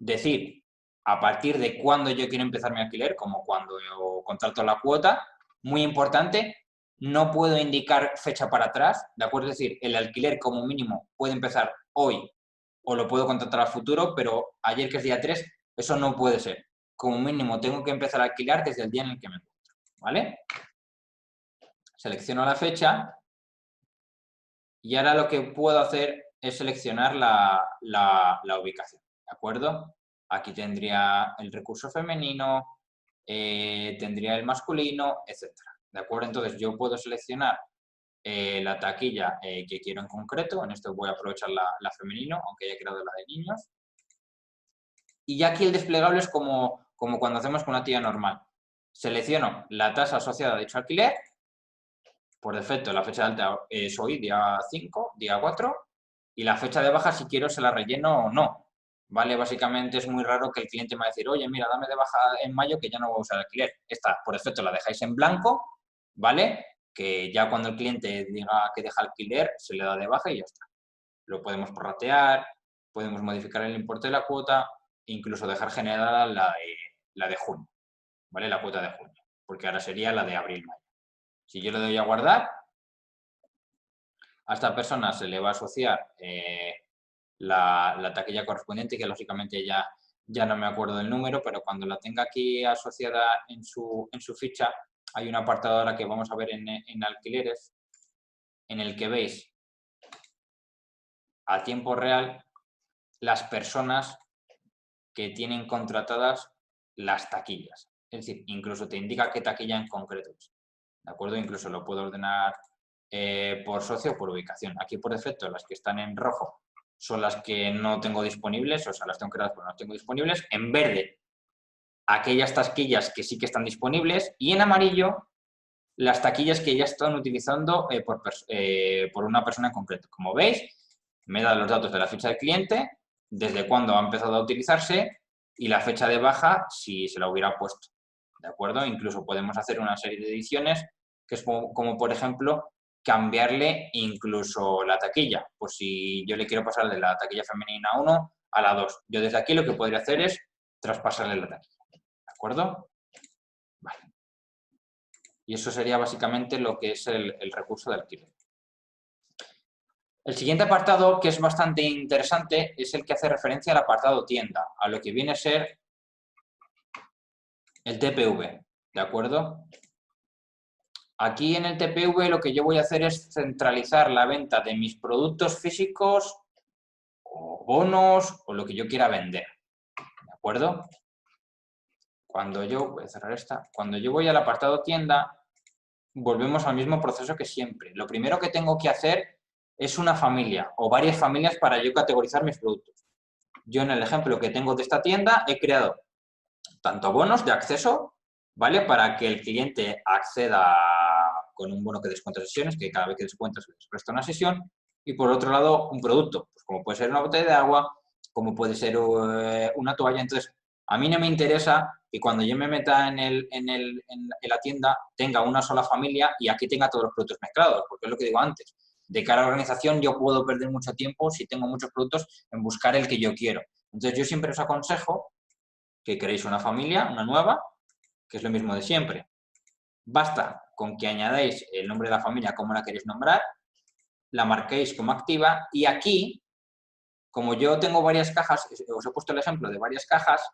decir a partir de cuándo yo quiero empezar mi alquiler, como cuando yo contrato la cuota. Muy importante, no puedo indicar fecha para atrás, ¿de acuerdo? Es decir, el alquiler como mínimo puede empezar hoy o lo puedo contratar a futuro, pero ayer que es día 3, eso no puede ser. Como mínimo tengo que empezar a alquilar desde el día en el que me encuentro, ¿vale? Selecciono la fecha y ahora lo que puedo hacer es seleccionar la ubicación, ¿de acuerdo? Aquí tendría el recurso femenino, tendría el masculino, etcétera. ¿De acuerdo? Entonces yo puedo seleccionar la taquilla que quiero en concreto. En esto voy a aprovechar la femenino, aunque haya creado la de niños. Y ya aquí el desplegable es como cuando hacemos con una tía normal. Selecciono la tasa asociada a dicho alquiler. Por defecto, la fecha de alta es hoy, día 5, día 4. Y la fecha de baja, si quiero, se la relleno o no. ¿Vale? Básicamente es muy raro que el cliente me va a decir, oye, mira, dame de baja en mayo que ya no voy a usar alquiler. Esta, por defecto, la dejáis en blanco, ¿vale? Que ya cuando el cliente diga que deja alquiler, se le da de baja y ya está. Lo podemos prorratear, podemos modificar el importe de la cuota, incluso dejar generada la de junio, ¿vale? La cuota de junio, porque ahora sería la de abril-mayo. Si yo le doy a guardar, a esta persona se le va a asociar la taquilla correspondiente, que lógicamente ya no me acuerdo del número, pero cuando la tenga aquí asociada en su ficha, hay un apartado ahora que vamos a ver en alquileres, en el que veis a tiempo real las personas que tienen contratadas las taquillas. Es decir, incluso te indica qué taquilla en concreto es. ¿De acuerdo? Incluso lo puedo ordenar por socio o por ubicación. Aquí por defecto las que están en rojo son las que no tengo disponibles, o sea, las tengo creadas pero no las tengo disponibles. En verde, aquellas taquillas que sí que están disponibles. Y en amarillo, las taquillas que ya están utilizando por una persona en concreto. Como veis, me da los datos de la ficha del cliente, desde cuándo ha empezado a utilizarse y la fecha de baja si se la hubiera puesto. ¿De acuerdo? Incluso podemos hacer una serie de ediciones, que es como por ejemplo, cambiarle incluso la taquilla. Pues si yo le quiero pasar de la taquilla femenina 1 a la 2, yo desde aquí lo que podría hacer es traspasarle la taquilla. ¿De acuerdo? Vale. Y eso sería básicamente lo que es el recurso de alquiler. El siguiente apartado, que es bastante interesante, es el que hace referencia al apartado tienda, a lo que viene a ser el TPV, ¿de acuerdo? Aquí en el TPV lo que yo voy a hacer es centralizar la venta de mis productos físicos o bonos o lo que yo quiera vender, ¿de acuerdo? Voy a cerrar esta. Cuando yo voy al apartado tienda, volvemos al mismo proceso que siempre. Lo primero que tengo que hacer es una familia o varias familias para yo categorizar mis productos. Yo en el ejemplo que tengo de esta tienda he creado tanto bonos de acceso, ¿vale? Para que el cliente acceda con un bono que descuenta sesiones, que cada vez que descuenta se les presta una sesión, y por otro lado un producto, pues como puede ser una botella de agua, como puede ser una toalla. Entonces, a mí no me interesa que cuando yo me meta en la tienda tenga una sola familia y aquí tenga todos los productos mezclados, porque es lo que digo antes. De cara a la organización yo puedo perder mucho tiempo si tengo muchos productos en buscar el que yo quiero. Entonces yo siempre os aconsejo que creéis una familia, una nueva, que es lo mismo de siempre. Basta con que añadáis el nombre de la familia, como la queréis nombrar, la marquéis como activa y aquí, como yo tengo varias cajas, os he puesto el ejemplo de varias cajas,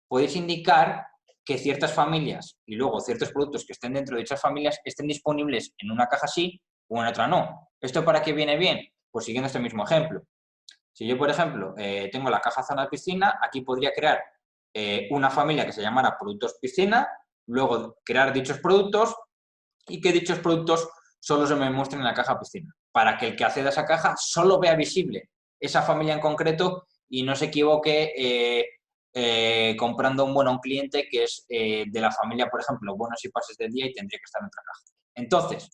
podéis indicar que ciertas familias y luego ciertos productos que estén dentro de dichas familias estén disponibles en una caja sí o en otra no. ¿Esto para qué viene bien? Pues siguiendo este mismo ejemplo. Si yo, por ejemplo, tengo la caja zona de piscina, aquí podría crear una familia que se llamara productos piscina, luego crear dichos productos y que dichos productos solo se me muestren en la caja piscina, para que el que acceda a esa caja solo vea visible esa familia en concreto y no se equivoque comprando un bono a un cliente que es de la familia, por ejemplo, bonos y pases del día y tendría que estar en otra caja. Entonces,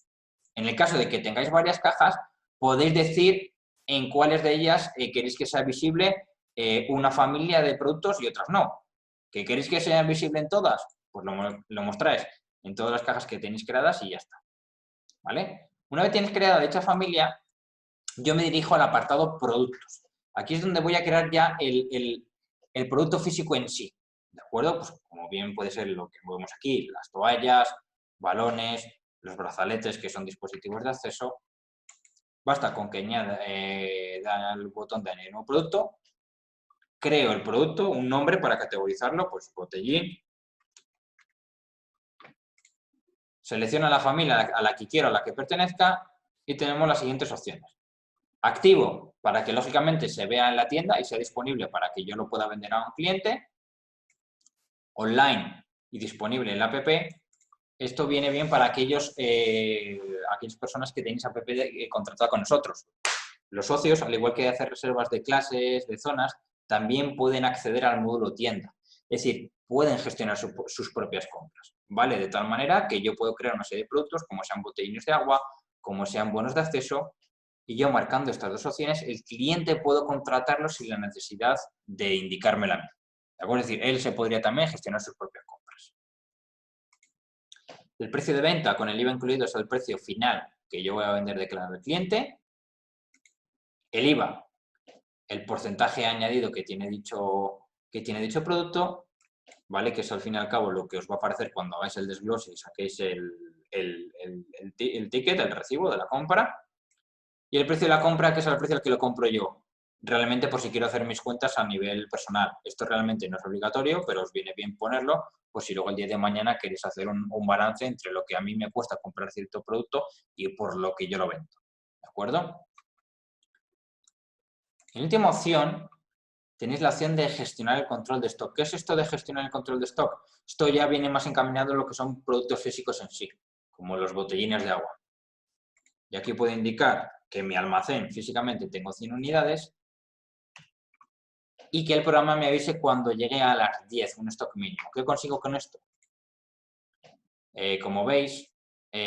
en el caso de que tengáis varias cajas, podéis decir en cuáles de ellas queréis que sea visible una familia de productos y otras no. ¿Que queréis que sea visible en todas? Pues lo mostráis en todas las cajas que tenéis creadas y ya está. ¿Vale? Una vez tienes creada dicha familia, yo me dirijo al apartado productos. Aquí es donde voy a crear ya el producto físico en sí. ¿De acuerdo? Pues como bien puede ser lo que vemos aquí, las toallas, balones, los brazaletes, que son dispositivos de acceso. Basta con que añada el botón de añadir nuevo producto, creo el producto, un nombre para categorizarlo, pues botellín. Selecciono la familia a la que quiero, a la que pertenezca y tenemos las siguientes opciones. Activo, para que lógicamente se vea en la tienda y sea disponible para que yo lo pueda vender a un cliente. Online y disponible en la app. Esto viene bien para aquellas personas que tenéis app contratada con nosotros. Los socios, al igual que hacer reservas de clases, de zonas, también pueden acceder al módulo tienda. Es decir, pueden gestionar sus propias compras, ¿vale? De tal manera que yo puedo crear una serie de productos, como sean botellines de agua, como sean bonos de acceso, y yo marcando estas dos opciones, el cliente puedo contratarlo sin la necesidad de indicármela a mí. ¿De acuerdo? Es decir, él se podría también gestionar sus propias compras. El precio de venta con el IVA incluido es el precio final que yo voy a vender declarado al cliente. El IVA, el porcentaje añadido que tiene dicho producto, ¿vale? Que es al fin y al cabo lo que os va a aparecer cuando hagáis el desglose y saquéis el ticket, el recibo de la compra. Y el precio de la compra, que es el precio al que lo compro yo. Realmente por si quiero hacer mis cuentas a nivel personal. Esto realmente no es obligatorio, pero os viene bien ponerlo, pues si luego el día de mañana queréis hacer un balance entre lo que a mí me cuesta comprar cierto producto y por lo que yo lo vendo. ¿De acuerdo? La última opción tenéis la opción de gestionar el control de stock. ¿Qué es esto de gestionar el control de stock? Esto ya viene más encaminado en lo que son productos físicos en sí, como los botellines de agua. Y aquí puedo indicar que en mi almacén físicamente tengo 100 unidades y que el programa me avise cuando llegue a las 10, un stock mínimo. ¿Qué consigo con esto? Como veis,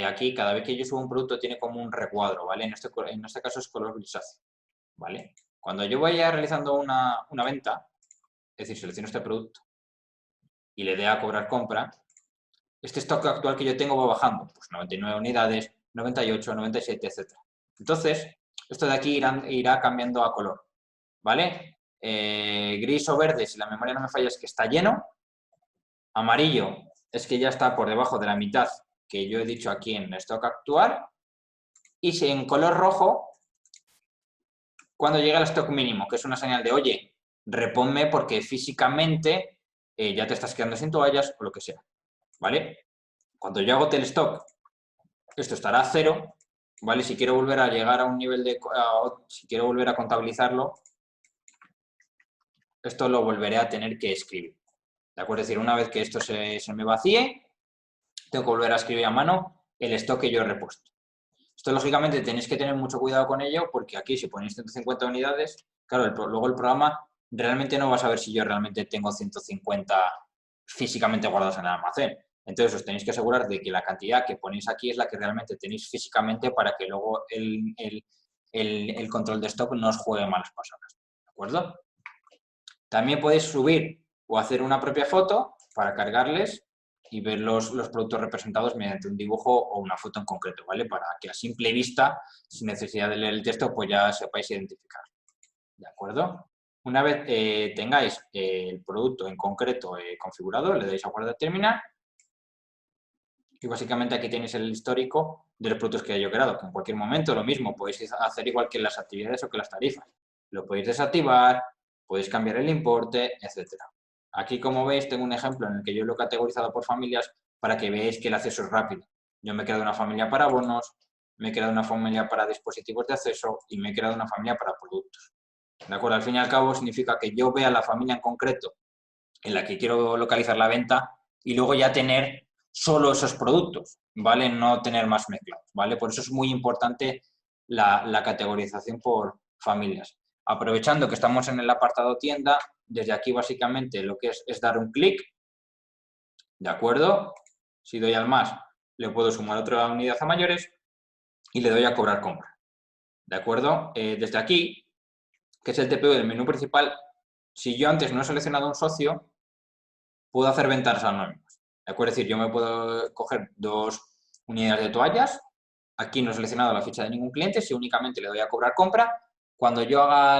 aquí cada vez que yo subo un producto tiene como un recuadro, ¿vale? En este caso es color grisáceo, ¿vale? Cuando yo vaya realizando una venta, es decir, selecciono este producto y le dé a cobrar compra, este stock actual que yo tengo va bajando, pues 99 unidades, 98, 97, etc. Entonces, esto de aquí irá cambiando a color, ¿vale? Gris o verde, si la memoria no me falla, es que está lleno. Amarillo es que ya está por debajo de la mitad que yo he dicho aquí en stock actual. Y si en color rojo, cuando llega al stock mínimo, que es una señal de, oye, reponme porque físicamente ya te estás quedando sin toallas o lo que sea, ¿vale? Cuando yo agote el stock, esto estará a 0, ¿vale? Si quiero volver a llegar a un nivel de... si quiero volver a contabilizarlo, esto lo volveré a tener que escribir, ¿de acuerdo? Es decir, una vez que esto se me vacíe, tengo que volver a escribir a mano el stock que yo he repuesto. Esto, lógicamente, tenéis que tener mucho cuidado con ello, porque aquí si ponéis 150 unidades, claro, luego el programa realmente no va a saber si yo realmente tengo 150 físicamente guardados en el almacén. Entonces, os tenéis que asegurar de que la cantidad que ponéis aquí es la que realmente tenéis físicamente para que luego el control de stock no os juegue malas pasadas, ¿de acuerdo? También podéis subir o hacer una propia foto para cargarles y ver los productos representados mediante un dibujo o una foto en concreto, ¿vale? Para que a simple vista, sin necesidad de leer el texto, pues ya sepáis identificar, ¿de acuerdo? Una vez tengáis el producto en concreto configurado, le dais a guardar terminar y básicamente aquí tenéis el histórico de los productos que yo he creado, que en cualquier momento lo mismo, podéis hacer igual que las actividades o que las tarifas. Lo podéis desactivar, podéis cambiar el importe, etcétera. Aquí, como veis, tengo un ejemplo en el que yo lo he categorizado por familias para que veáis que el acceso es rápido. Yo me he creado una familia para bonos, me he creado una familia para dispositivos de acceso y me he creado una familia para productos. ¿De acuerdo? Al fin y al cabo significa que yo vea la familia en concreto en la que quiero localizar la venta y luego ya tener solo esos productos, ¿vale? No tener más mezclados, ¿vale? Por eso es muy importante la categorización por familias. Aprovechando que estamos en el apartado tienda, desde aquí básicamente lo que es dar un clic, ¿de acuerdo? Si doy al más, le puedo sumar otra unidad a mayores y le doy a cobrar compra, ¿de acuerdo? Desde aquí, que es el TPU del menú principal, si yo antes no he seleccionado un socio, puedo hacer ventas anónimas, ¿de acuerdo? Es decir, yo me puedo coger 2 unidades de toallas, aquí no he seleccionado la ficha de ningún cliente, si únicamente le doy a cobrar compra. Cuando yo haga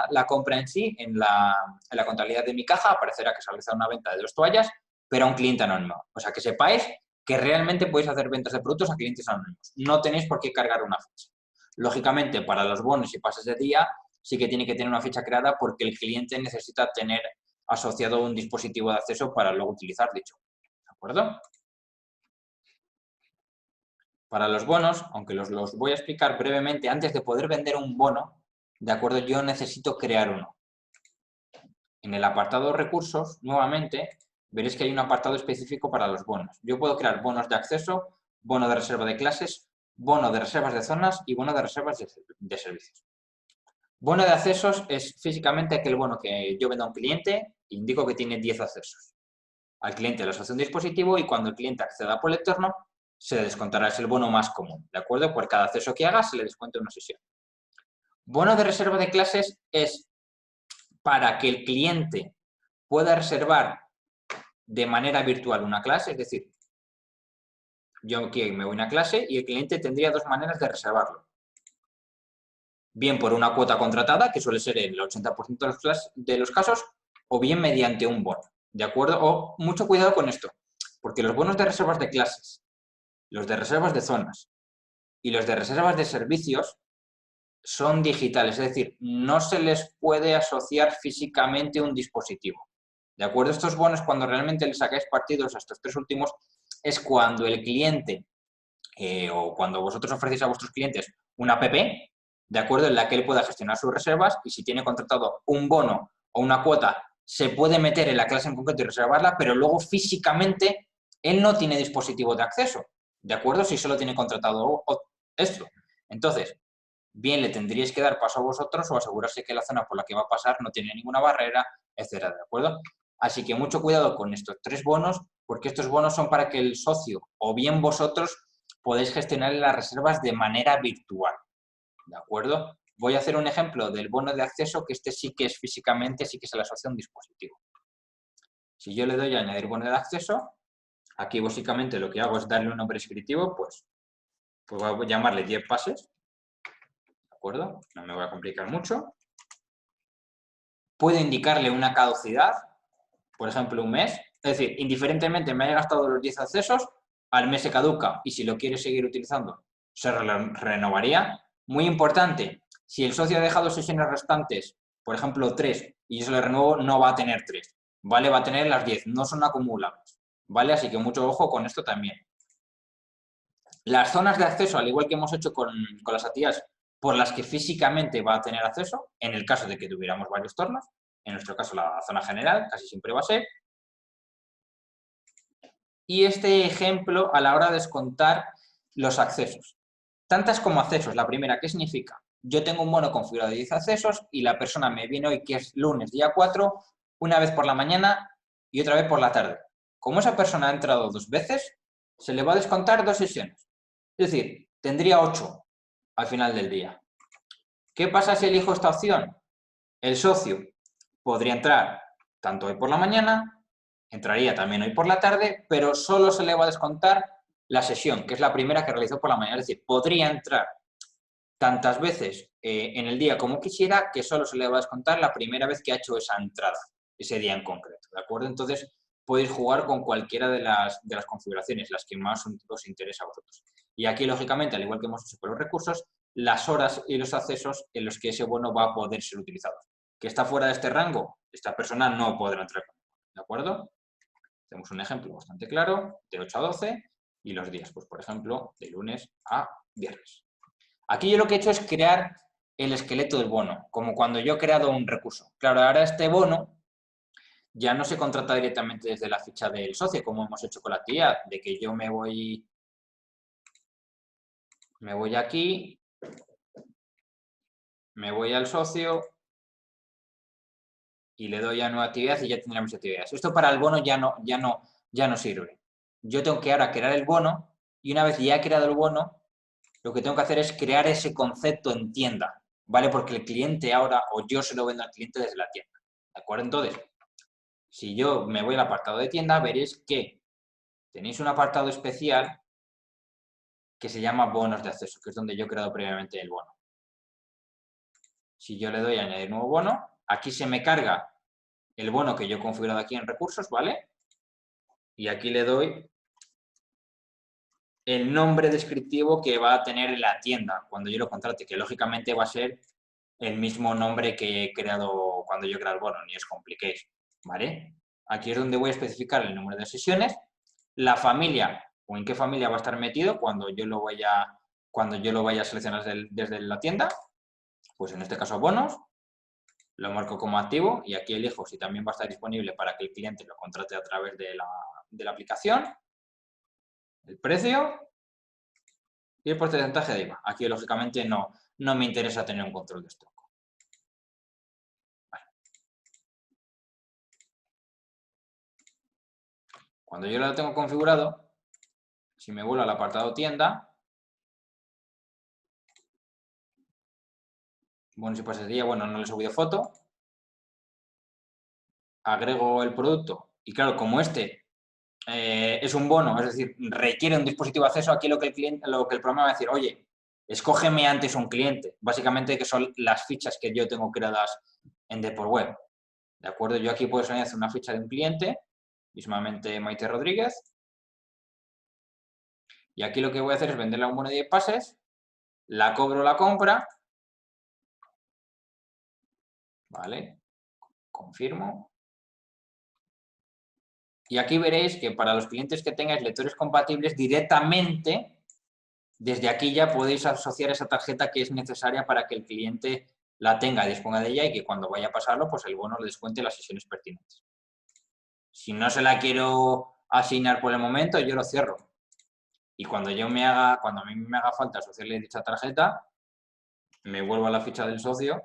la compra en sí, en la contabilidad de mi caja, aparecerá que se ha realizado una venta de 2 toallas, pero a un cliente anónimo. O sea, que sepáis que realmente podéis hacer ventas de productos a clientes anónimos. No tenéis por qué cargar una ficha. Lógicamente, para los bonos y pases de día, sí que tiene que tener una ficha creada porque el cliente necesita tener asociado un dispositivo de acceso para luego utilizar dicho. ¿De acuerdo? Para los bonos, aunque los voy a explicar brevemente, antes de poder vender un bono, ¿de acuerdo? Yo necesito crear uno. En el apartado recursos, nuevamente, veréis que hay un apartado específico para los bonos. Yo puedo crear bonos de acceso, bono de reserva de clases, bono de reservas de zonas y bono de reservas de servicios. Bono de accesos es físicamente aquel bono que yo vendo a un cliente, indico que tiene 10 accesos. Al cliente le asocia un dispositivo y cuando el cliente acceda por el entorno, se le descontará, es el bono más común, ¿de acuerdo? Por cada acceso que haga se le descuenta una sesión. Bono de reserva de clases es para que el cliente pueda reservar de manera virtual una clase, es decir, yo aquí me voy a una clase y el cliente tendría 2 maneras de reservarlo. Bien por una cuota contratada, que suele ser el 80% de los casos, o bien mediante un bono, ¿de acuerdo? O mucho cuidado con esto, porque los bonos de reservas de clases, los de reservas de zonas y los de reservas de servicios son digitales, es decir, no se les puede asociar físicamente un dispositivo. ¿De acuerdo? Estos bonos, cuando realmente les sacáis partidos a estos 3 últimos, es cuando el cliente o cuando vosotros ofrecéis a vuestros clientes una app, ¿de acuerdo? En la que él pueda gestionar sus reservas y si tiene contratado un bono o una cuota, se puede meter en la clase en concreto y reservarla, pero luego físicamente él no tiene dispositivo de acceso, ¿de acuerdo? Si solo tiene contratado esto. Entonces, bien le tendríais que dar paso a vosotros o asegurarse que la zona por la que va a pasar no tiene ninguna barrera, etcétera, ¿de acuerdo? Así que mucho cuidado con estos 3 bonos, porque estos bonos son para que el socio o bien vosotros podéis gestionar las reservas de manera virtual, ¿de acuerdo? Voy a hacer un ejemplo del bono de acceso, que este sí que es físicamente, sí que se le asocia a un dispositivo. Si yo le doy a añadir bono de acceso, aquí básicamente lo que hago es darle un nombre descriptivo, pues voy a llamarle 10 pases, ¿de acuerdo? No me voy a complicar mucho. Puedo indicarle una caducidad, por ejemplo, un mes. Es decir, indiferentemente me haya gastado los 10 accesos, al mes se caduca y si lo quiere seguir utilizando, se renovaría. Muy importante, si el socio ha dejado sesiones restantes, por ejemplo, 3, y yo se lo renuevo, no va a tener 3, ¿vale? Va a tener las 10, no son acumulables, ¿vale? Así que mucho ojo con esto también. Las zonas de acceso, al igual que hemos hecho con las actividades por las que físicamente va a tener acceso, en el caso de que tuviéramos varios tornos, en nuestro caso la zona general, casi siempre va a ser. Y este ejemplo a la hora de descontar los accesos. Tantas como accesos. La primera, ¿qué significa? Yo tengo un bono configurado de 10 accesos y la persona me viene hoy, que es lunes, día 4, una vez por la mañana y otra vez por la tarde. Como esa persona ha entrado 2 veces, se le va a descontar 2 sesiones. Es decir, tendría 8 al final del día. ¿Qué pasa si elijo esta opción? El socio podría entrar tanto hoy por la mañana, entraría también hoy por la tarde, pero solo se le va a descontar la sesión, que es la primera que realizó por la mañana. Es decir, podría entrar tantas veces en el día como quisiera, que solo se le va a descontar la primera vez que ha hecho esa entrada, ese día en concreto, ¿de acuerdo? Entonces, podéis jugar con cualquiera de las configuraciones, las que más os interesa a vosotros. Y aquí, lógicamente, al igual que hemos hecho con los recursos, las horas y los accesos en los que ese bono va a poder ser utilizado. ¿Que está fuera de este rango? Esta persona no podrá entrar con él, ¿de acuerdo? Tenemos un ejemplo bastante claro, de 8 a 12, y los días, pues por ejemplo, de lunes a viernes. Aquí yo lo que he hecho es crear el esqueleto del bono, como cuando yo he creado un recurso. Claro, ahora este bono ya no se contrata directamente desde la ficha del socio, como hemos hecho con la actividad, de que yo me voy aquí, me voy al socio y le doy a nueva actividad y ya tendremos actividades. Esto para el bono ya no sirve. Yo tengo que ahora crear el bono y una vez ya he creado el bono, lo que tengo que hacer es crear ese concepto en tienda, ¿vale? Porque el cliente ahora, o yo se lo vendo al cliente desde la tienda, ¿de acuerdo? Entonces, si yo me voy al apartado de tienda, veréis que tenéis un apartado especial que se llama bonos de acceso, que es donde yo he creado previamente el bono. Si yo le doy a añadir nuevo bono, aquí se me carga el bono que yo he configurado aquí en recursos, ¿vale? Y aquí le doy el nombre descriptivo que va a tener la tienda cuando yo lo contrate, que lógicamente va a ser el mismo nombre que he creado cuando yo he creado el bono, ni os compliquéis, ¿vale? Aquí es donde voy a especificar el número de sesiones, la familia o en qué familia va a estar metido cuando yo lo vaya a seleccionar desde la tienda, pues en este caso bonos, lo marco como activo y aquí elijo si también va a estar disponible para que el cliente lo contrate a través de la aplicación, el precio y el porcentaje de IVA. Aquí lógicamente no me interesa tener un control de stock. Vale. Cuando yo lo tengo configurado, si me vuelvo al apartado tienda, bueno, si pasaría, bueno, no le he subido foto, agrego el producto y claro, como este es un bono, es decir, requiere un dispositivo de acceso, aquí lo que el programa va a decir, oye, escógeme antes un cliente, básicamente que son las fichas que yo tengo creadas en Deport Web, ¿de acuerdo? Yo aquí puedo hacer una ficha de un cliente, mismamente Maite Rodríguez, y aquí lo que voy a hacer es venderle un bono de 10 pases, la cobro la compra, ¿vale? Confirmo. Y aquí veréis que para los clientes que tengáis lectores compatibles, directamente, desde aquí ya podéis asociar esa tarjeta que es necesaria para que el cliente la tenga y disponga de ella y que cuando vaya a pasarlo, pues el bono le descuente las sesiones pertinentes. Si no se la quiero asignar por el momento, yo lo cierro. Y cuando a mí me haga falta asociarle dicha tarjeta, me vuelvo a la ficha del socio.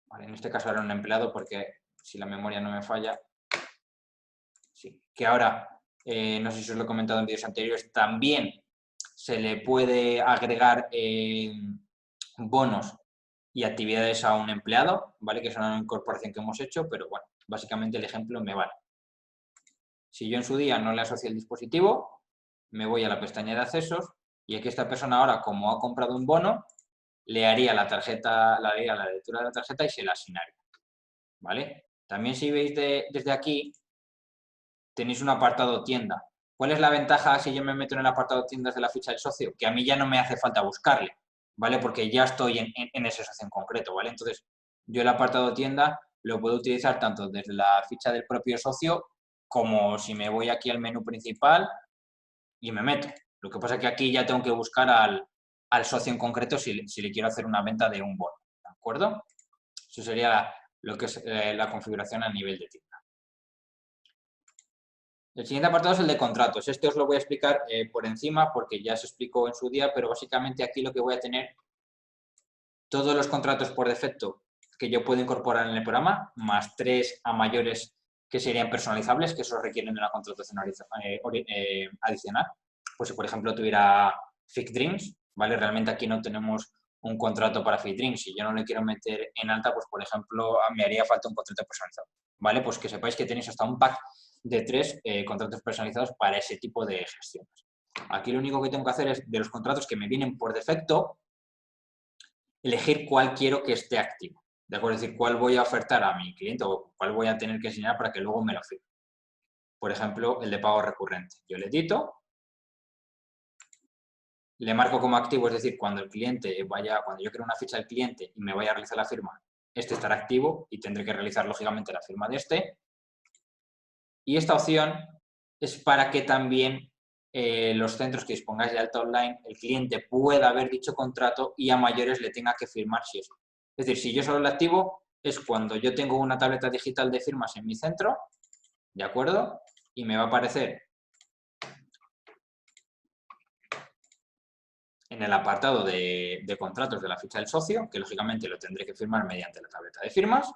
Vale, en este caso era un empleado porque si la memoria no me falla. Sí, que ahora, no sé si os lo he comentado en vídeos anteriores, también se le puede agregar bonos y actividades a un empleado, ¿vale? Que es una incorporación que hemos hecho, pero bueno, básicamente el ejemplo me vale. Si yo en su día no le asocio el dispositivo, me voy a la pestaña de accesos y aquí esta persona ahora, como ha comprado un bono, le haría la lectura de la tarjeta y se la asignaría, ¿vale? También si veis desde aquí, tenéis un apartado tienda. ¿Cuál es la ventaja si yo me meto en el apartado tiendas de la ficha del socio? Que a mí ya no me hace falta buscarle, ¿vale? Porque ya estoy en ese socio en concreto, ¿vale? Entonces, yo el apartado tienda lo puedo utilizar tanto desde la ficha del propio socio como si me voy aquí al menú principal y me meto. Lo que pasa es que aquí ya tengo que buscar al socio en concreto si le quiero hacer una venta de un bono, ¿de acuerdo? Eso sería lo que es la configuración a nivel de tienda. El siguiente apartado es el de contratos. Este os lo voy a explicar por encima porque ya se explicó en su día, pero básicamente aquí lo que voy a tener todos los contratos por defecto que yo puedo incorporar en el programa, más 3 a mayores que serían personalizables, que eso requieren de una contratación adicional. Pues si, por ejemplo, tuviera Fig Dreams, ¿vale? Realmente aquí no tenemos un contrato para Fig Dreams. Si yo no le quiero meter en alta, pues, por ejemplo, me haría falta un contrato personalizado, ¿vale? Pues que sepáis que tenéis hasta un pack de 3 contratos personalizados para ese tipo de gestiones. Aquí lo único que tengo que hacer es, de los contratos que me vienen por defecto, elegir cuál quiero que esté activo. ¿De acuerdo? Es decir, cuál voy a ofertar a mi cliente o cuál voy a tener que enseñar para que luego me lo firme. Por ejemplo, el de pago recurrente. Yo le edito, le marco como activo, es decir, cuando el cliente cuando yo creo una ficha del cliente y me vaya a realizar la firma, este estará activo y tendré que realizar lógicamente la firma de este. Y esta opción es para que también los centros que dispongáis de alta online, el cliente pueda ver dicho contrato y a mayores le tenga que firmar si es. Es decir, si yo solo lo activo, es cuando yo tengo una tableta digital de firmas en mi centro, ¿de acuerdo? Y me va a aparecer en el apartado de contratos de la ficha del socio, que lógicamente lo tendré que firmar mediante la tableta de firmas.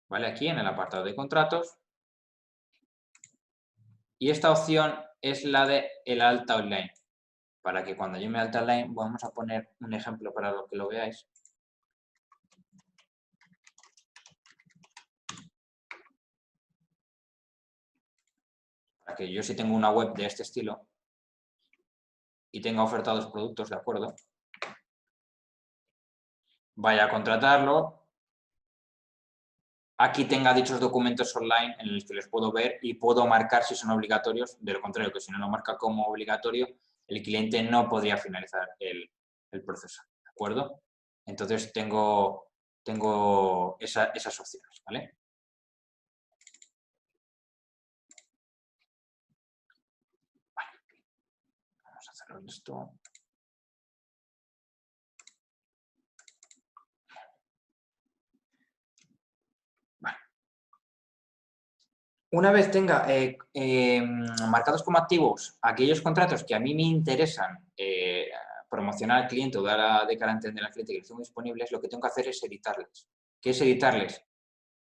¿Vale? Aquí en el apartado de contratos. Y esta opción es la de el alta online. Para que cuando yo me alta online, vamos a poner un ejemplo para que lo veáis. Para que yo si tengo una web de este estilo y tenga ofertados productos, ¿de acuerdo? Vaya a contratarlo. Aquí tenga dichos documentos online en los que les puedo ver y puedo marcar si son obligatorios. De lo contrario, que si no lo marca como obligatorio, el cliente no podría finalizar el proceso, ¿de acuerdo? Entonces tengo esas opciones, ¿vale? Vamos a hacerlo esto. Vale. Una vez tenga marcados como activos aquellos contratos que a mí me interesan promocionar al cliente o dar de cara a entender al cliente que estén disponibles, lo que tengo que hacer es editarles. ¿Qué es editarles?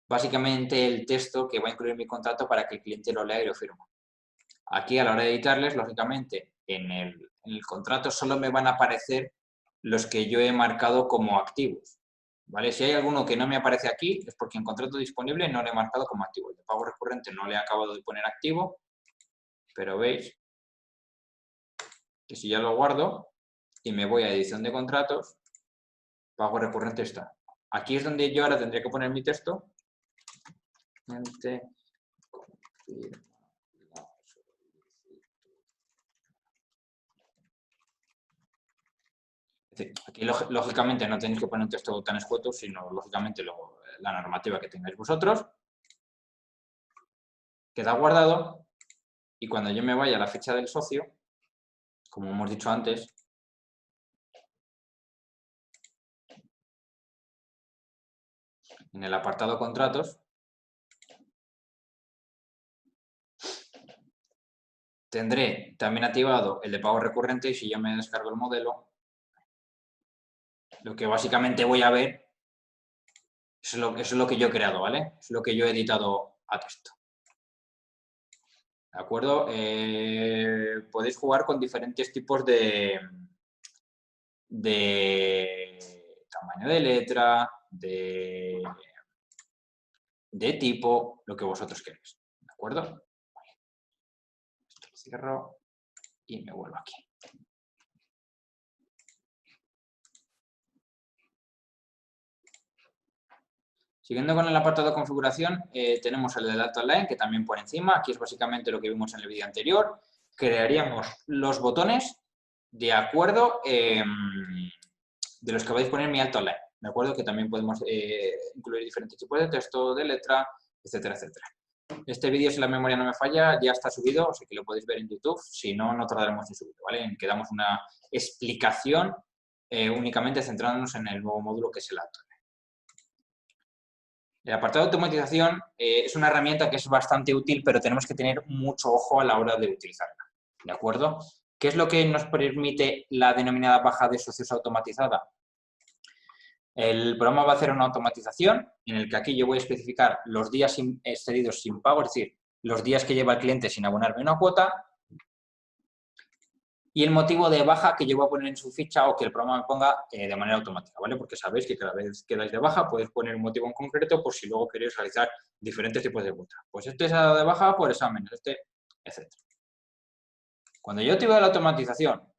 Básicamente el texto que va a incluir mi contrato para que el cliente lo lea y lo firme. Aquí a la hora de editarles, lógicamente, en el contrato solo me van a aparecer los que yo he marcado como activos. ¿Vale? Si hay alguno que no me aparece aquí, es porque en contrato disponible no le he marcado como activo. El de pago recurrente no le he acabado de poner activo, pero veis que si ya lo guardo y me voy a edición de contratos, pago recurrente está. Aquí es donde yo ahora tendría que poner mi texto. Es decir, aquí lógicamente no tenéis que poner un texto tan escueto, sino lógicamente la normativa que tengáis vosotros. Queda guardado y cuando yo me vaya a la ficha del socio, como hemos dicho antes, en el apartado contratos, tendré también activado el de pago recurrente y si yo me descargo el modelo, lo que básicamente voy a ver es lo que yo he creado, ¿vale? Es lo que yo he editado a texto. ¿De acuerdo? Podéis jugar con diferentes tipos de tamaño de letra, de tipo, lo que vosotros queréis. ¿De acuerdo? Vale. Esto lo cierro y me vuelvo aquí. Siguiendo con el apartado de configuración, tenemos el de Data Line, que también por encima. Aquí es básicamente lo que vimos en el vídeo anterior. Crearíamos los botones de acuerdo de los que vais a poner mi alto line. ¿De acuerdo? Que también podemos incluir diferentes tipos de texto, de letra, etcétera, etcétera. Este vídeo, si la memoria no me falla, ya está subido, o sea que lo podéis ver en YouTube. Si no, no tardaremos en subirlo, ¿vale? Quedamos una explicación únicamente centrándonos en el nuevo módulo que es el alto line. El apartado de automatización es una herramienta que es bastante útil, pero tenemos que tener mucho ojo a la hora de utilizarla. ¿De acuerdo? ¿Qué es lo que nos permite la denominada baja de socios automatizada? El programa va a hacer una automatización en el que aquí yo voy a especificar los días excedidos sin pago, es decir, los días que lleva el cliente sin abonarme una cuota y el motivo de baja que yo voy a poner en su ficha o que el programa me ponga de manera automática, ¿vale? Porque sabéis que cada vez que dais de baja podéis poner un motivo en concreto por si luego queréis realizar diferentes tipos de cuota. Pues este se ha dado de baja por exámenes, etc. Cuando yo active la automatización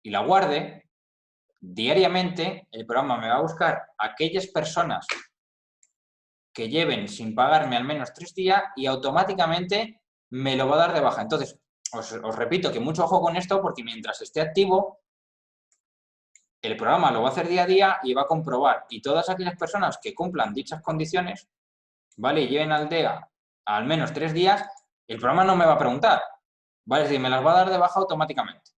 y la guarde, diariamente el programa me va a buscar aquellas personas que lleven sin pagarme al menos 3 días y automáticamente me lo va a dar de baja. Entonces, os repito que mucho ojo con esto porque mientras esté activo, el programa lo va a hacer día a día y va a comprobar. Y todas aquellas personas que cumplan dichas condiciones, ¿vale? Y lleven al día al menos 3 días, el programa no me va a preguntar, ¿vale? Es decir, me las va a dar de baja automáticamente.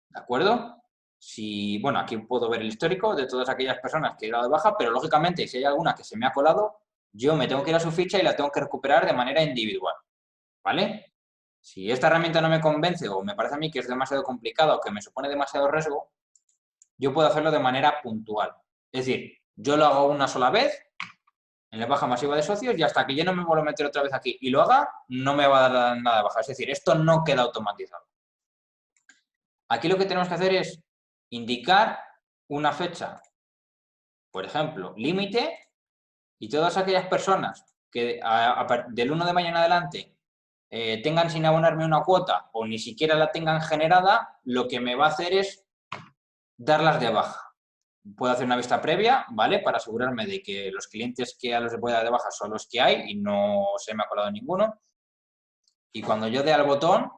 ¿De acuerdo? Si, bueno, aquí puedo ver el histórico de todas aquellas personas que he dado de baja, pero lógicamente si hay alguna que se me ha colado, yo me tengo que ir a su ficha y la tengo que recuperar de manera individual, ¿vale? Si esta herramienta no me convence o me parece a mí que es demasiado complicado o que me supone demasiado riesgo, yo puedo hacerlo de manera puntual. Es decir, yo lo hago una sola vez en la baja masiva de socios y hasta que yo no me vuelvo a meter otra vez aquí y lo haga, no me va a dar nada de baja. Es decir, esto no queda automatizado. Aquí lo que tenemos que hacer es indicar una fecha, por ejemplo, límite, y todas aquellas personas que del 1 de mayo en adelante tengan sin abonarme una cuota o ni siquiera la tengan generada, lo que me va a hacer es darlas de baja. Puedo hacer una vista previa, ¿vale? Para asegurarme de que los clientes que a los que voy a dar de baja son los que hay y no se me ha colado ninguno. Y cuando yo dé al botón,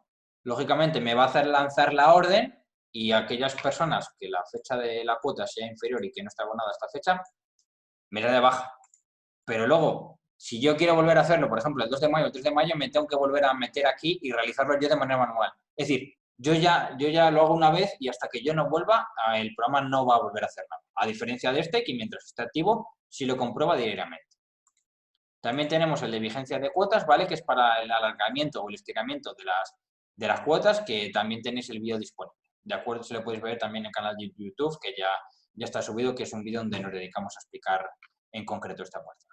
lógicamente me va a hacer lanzar la orden y aquellas personas que la fecha de la cuota sea inferior y que no está abonada a esta fecha, me da de baja. Pero luego, si yo quiero volver a hacerlo, por ejemplo, el 2 de mayo o el 3 de mayo, me tengo que volver a meter aquí y realizarlo yo de manera manual. Es decir, yo ya lo hago una vez y hasta que yo no vuelva, el programa no va a volver a hacer nada. A diferencia de este, que mientras esté activo, sí lo comprueba diariamente. También tenemos el de vigencia de cuotas, ¿vale? Que es para el alargamiento o el estiramiento de las cuotas, que también tenéis el vídeo disponible. De acuerdo, se lo podéis ver también en el canal de YouTube, que ya está subido, que es un vídeo donde nos dedicamos a explicar en concreto esta parte.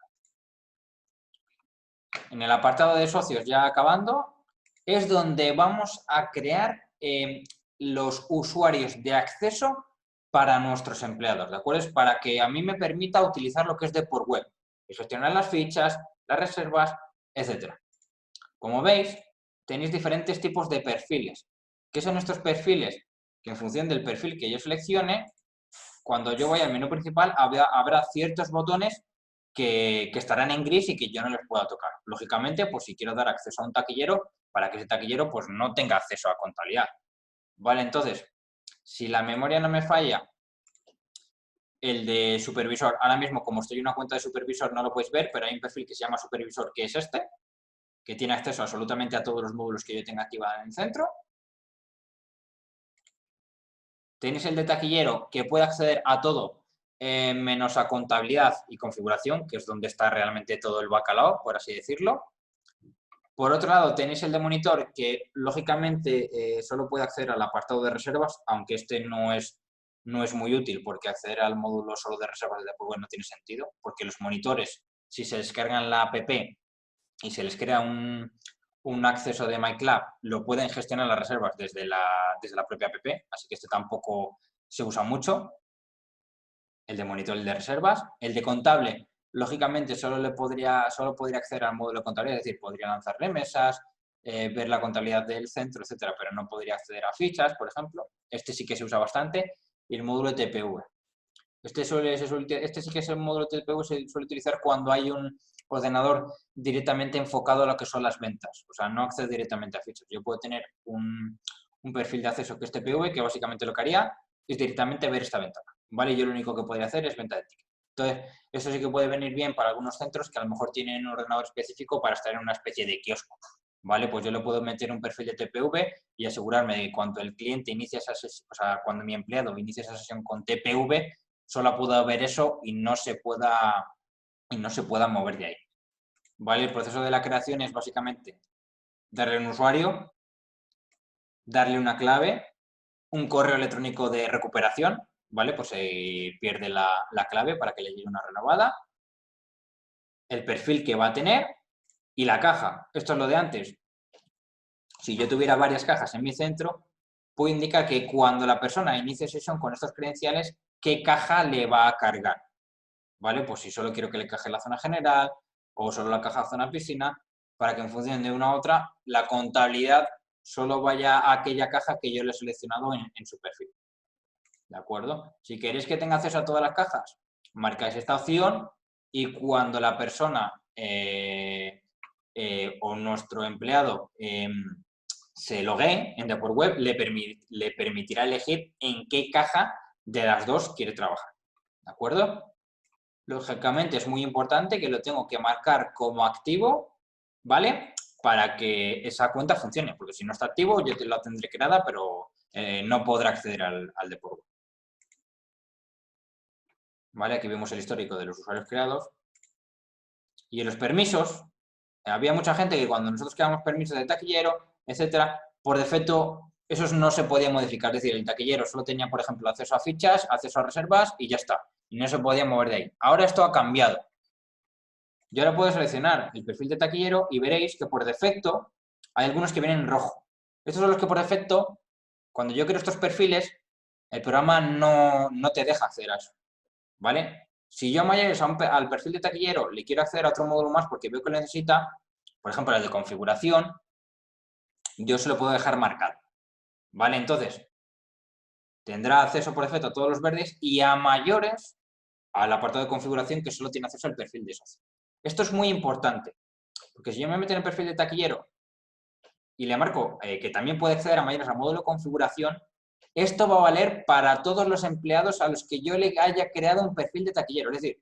En el apartado de socios, ya acabando, es donde vamos a crear los usuarios de acceso para nuestros empleados, ¿de acuerdo? Es para que a mí me permita utilizar lo que es de por web, y gestionar las fichas, las reservas, etc. Como veis, tenéis diferentes tipos de perfiles. ¿Qué son estos perfiles? Que en función del perfil que yo seleccione, cuando yo vaya al menú principal habrá ciertos botones que estarán en gris y que yo no les pueda tocar. Lógicamente, pues si quiero dar acceso a un taquillero, para que ese taquillero pues no tenga acceso a contabilidad. Vale, entonces, si la memoria no me falla, el de supervisor, ahora mismo como estoy en una cuenta de supervisor no lo podéis ver, pero hay un perfil que se llama supervisor, que es este, que tiene acceso absolutamente a todos los módulos que yo tenga activados en el centro. Tenéis el de taquillero, que puede acceder a todo, menos a contabilidad y configuración, que es donde está realmente todo el bacalao, por así decirlo. Por otro lado, tenéis el de monitor, que lógicamente solo puede acceder al apartado de reservas, aunque este no es muy útil, porque acceder al módulo solo de reservas de Dapper no tiene sentido, porque los monitores, si se descargan la app y se les crea un acceso de MyClub, lo pueden gestionar las reservas desde la propia app, así que este tampoco se usa mucho. El de monitor y el de reservas. El de contable, lógicamente, solo podría acceder al módulo de contabilidad, es decir, podría lanzar remesas, ver la contabilidad del centro, etcétera, pero no podría acceder a fichas, por ejemplo. Este sí que se usa bastante. Y el módulo de TPV. Este sí que es el módulo de TPV, se suele utilizar cuando hay un ordenador directamente enfocado a lo que son las ventas. O sea, no accede directamente a fichas. Yo puedo tener un perfil de acceso que es TPV, que básicamente lo que haría es directamente ver esta ventana. ¿Vale? Yo lo único que podría hacer es venta de ticket. Entonces, eso sí que puede venir bien para algunos centros que a lo mejor tienen un ordenador específico para estar en una especie de kiosco. ¿Vale? Pues yo le puedo meter un perfil de TPV y asegurarme de que cuando el cliente inicia esa sesión, o sea, cuando mi empleado inicie esa sesión con TPV, solo pueda ver eso y no se pueda mover de ahí. ¿Vale? El proceso de la creación es básicamente darle un usuario, darle una clave, un correo electrónico de recuperación, ¿vale? Pues se pierde la clave para que le llegue una renovada, el perfil que va a tener y la caja. Esto es lo de antes. Si yo tuviera varias cajas en mi centro, puedo indicar que cuando la persona inicie sesión con estos credenciales, qué caja le va a cargar, ¿vale? Pues si solo quiero que le caje la zona general o solo la caja zona piscina, para que en función de una u otra, la contabilidad solo vaya a aquella caja que yo le he seleccionado en su perfil. ¿De acuerdo? Si queréis que tenga acceso a todas las cajas, marcáis esta opción y cuando la persona o nuestro empleado se loguee en Dapper Web, le permitirá elegir en qué caja de las dos quiere trabajar. ¿De acuerdo? Lógicamente es muy importante que lo tengo que marcar como activo, ¿vale? Para que esa cuenta funcione, porque si no está activo yo la tendré creada, pero no podrá acceder al Dapper Web. ¿Vale? Aquí vemos el histórico de los usuarios creados. Y en los permisos, había mucha gente que cuando nosotros creamos permisos de taquillero, etcétera, por defecto esos no se podían modificar. Es decir, el taquillero solo tenía, por ejemplo, acceso a fichas, acceso a reservas y ya está. Y no se podía mover de ahí. Ahora esto ha cambiado. Yo ahora puedo seleccionar el perfil de taquillero y veréis que por defecto hay algunos que vienen en rojo. Estos son los que por defecto, cuando yo creo estos perfiles, el programa no te deja acceder a eso. ¿Vale? Si yo al perfil de taquillero le quiero acceder a otro módulo más porque veo que lo necesita, por ejemplo, el de configuración, yo se lo puedo dejar marcado. ¿Vale? Entonces, tendrá acceso por defecto a todos los verdes y a mayores al apartado de configuración que solo tiene acceso al perfil de socio. Esto es muy importante, porque si yo me meto en el perfil de taquillero y le marco que también puede acceder a mayores al módulo de configuración, esto va a valer para todos los empleados a los que yo le haya creado un perfil de taquillero. Es decir,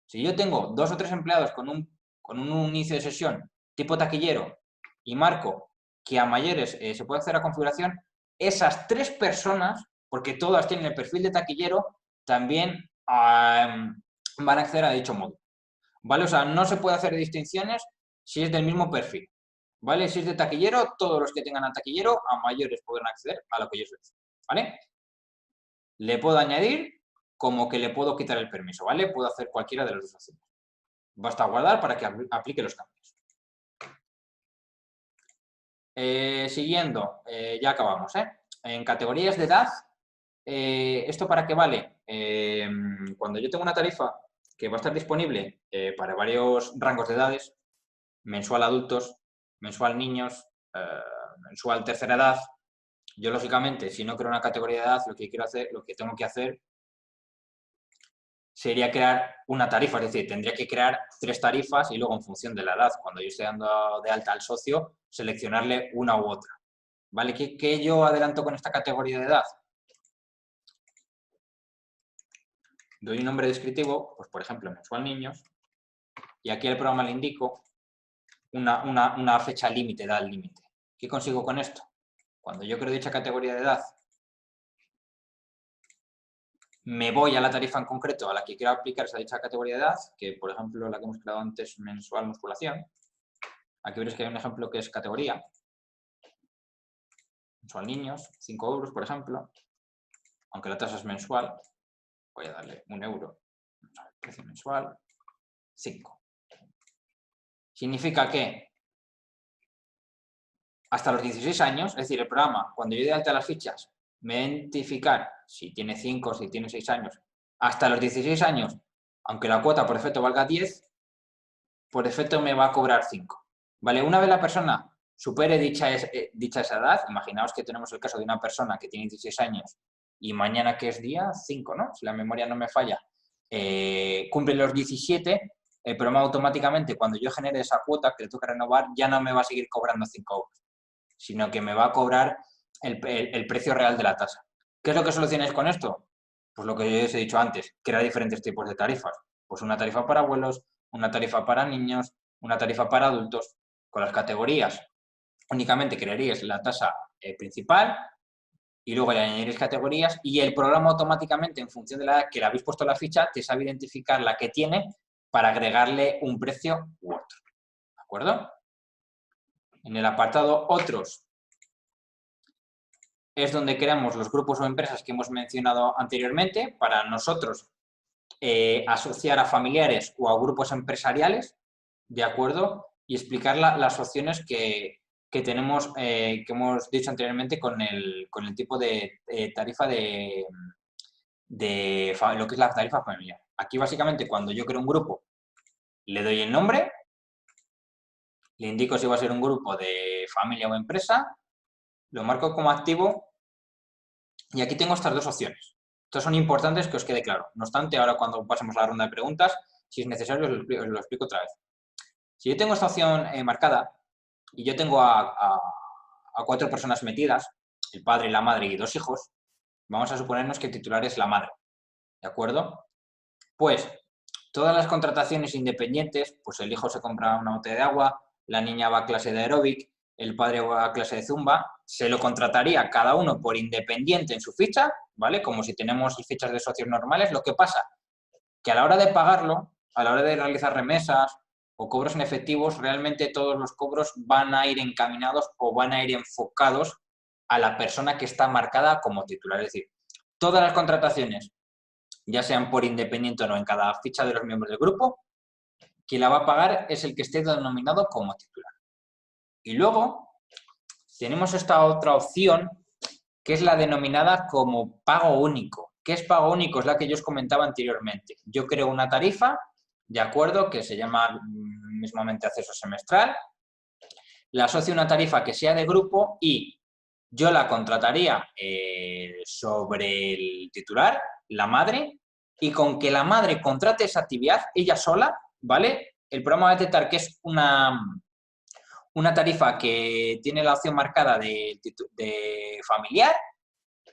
si yo tengo 2 o 3 empleados con un inicio de sesión tipo taquillero y marco que a mayores se puede acceder a configuración, esas 3 personas, porque todas tienen el perfil de taquillero, también van a acceder a dicho módulo. ¿Vale? O sea, no se puede hacer distinciones si es del mismo perfil. ¿Vale? Si es de taquillero, todos los que tengan a taquillero a mayores podrán acceder a lo que yo solicito. ¿Vale? Le puedo añadir como que le puedo quitar el permiso, ¿vale? Puedo hacer cualquiera de las dos opciones. Basta guardar para que aplique los cambios. Siguiendo, ya acabamos, ¿eh? En categorías de edad, ¿esto para qué vale? Cuando yo tengo una tarifa que va a estar disponible para varios rangos de edades, mensual adultos, mensual niños, mensual tercera edad, yo lógicamente, si no creo una categoría de edad, lo que tengo que hacer sería crear una tarifa, es decir, tendría que crear 3 tarifas y luego en función de la edad, cuando yo esté dando de alta al socio, seleccionarle una u otra. ¿Vale? ¿Qué yo adelanto con esta categoría de edad? Doy un nombre descriptivo, pues por ejemplo, mensual niños, y aquí al programa le indico una fecha límite, edad límite. ¿Qué consigo con esto? Cuando yo creo dicha categoría de edad, me voy a la tarifa en concreto a la que quiero aplicar esa dicha categoría de edad, que por ejemplo la que hemos creado antes, mensual musculación. Aquí veréis que hay un ejemplo que es categoría. Mensual niños, 5 euros, por ejemplo. Aunque la tasa es mensual, voy a darle 1 euro. Precio mensual, 5. Significa que hasta los 16 años, es decir, el programa, cuando yo dé alta las fichas, me va a identificar si tiene 5 o si tiene 6 años. Hasta los 16 años, aunque la cuota por defecto valga 10, por defecto me va a cobrar 5. ¿Vale? Una vez la persona supere dicha esa edad, imaginaos que tenemos el caso de una persona que tiene 16 años y mañana, que es día 5, ¿no? Si la memoria no me falla, cumple los 17, el programa automáticamente, cuando yo genere esa cuota que le toca renovar, ya no me va a seguir cobrando 5 euros, sino que me va a cobrar el precio real de la tasa. ¿Qué es lo que solucionáis con esto? Pues lo que yo os he dicho antes, crear diferentes tipos de tarifas. Pues una tarifa para abuelos, una tarifa para niños, una tarifa para adultos. Con las categorías únicamente crearíais la tasa principal y luego le añadiréis categorías y el programa automáticamente, en función de la edad que le habéis puesto la ficha, te sabe identificar la que tiene para agregarle un precio u otro. ¿De acuerdo? En el apartado otros es donde creamos los grupos o empresas que hemos mencionado anteriormente para nosotros asociar a familiares o a grupos empresariales, ¿de acuerdo? Y explicar las opciones que tenemos, que hemos dicho anteriormente con el tipo de tarifa de lo que es la tarifa familiar. Aquí básicamente cuando yo creo un grupo le doy el nombre, le indico si va a ser un grupo de familia o empresa, lo marco como activo y aquí tengo estas dos opciones. Estas son importantes que os quede claro. No obstante, ahora cuando pasemos a la ronda de preguntas, si es necesario os lo explico otra vez. Si yo tengo esta opción marcada y yo tengo a 4 personas metidas, el padre, la madre y 2 hijos, vamos a suponernos que el titular es la madre, ¿de acuerdo? Pues todas las contrataciones independientes, pues el hijo se compra una botella de agua, la niña va a clase de aeróbic, el padre va a clase de zumba, se lo contrataría cada uno por independiente en su ficha, ¿vale? Como si tenemos fichas de socios normales. Lo que pasa que a la hora de pagarlo, a la hora de realizar remesas o cobros en efectivos, realmente todos los cobros van a ir encaminados o van a ir enfocados a la persona que está marcada como titular. Es decir, todas las contrataciones, ya sean por independiente o no, en cada ficha de los miembros del grupo, quien la va a pagar es el que esté denominado como titular. Y luego tenemos esta otra opción, que es la denominada como pago único. ¿Qué es pago único? Es la que yo os comentaba anteriormente. Yo creo una tarifa, de acuerdo, que se llama mismamente acceso semestral, la asocio a una tarifa que sea de grupo y yo la contrataría sobre el titular, la madre, y con que la madre contrate esa actividad ella sola, ¿vale? El programa va a detectar que es una tarifa que tiene la opción marcada de familiar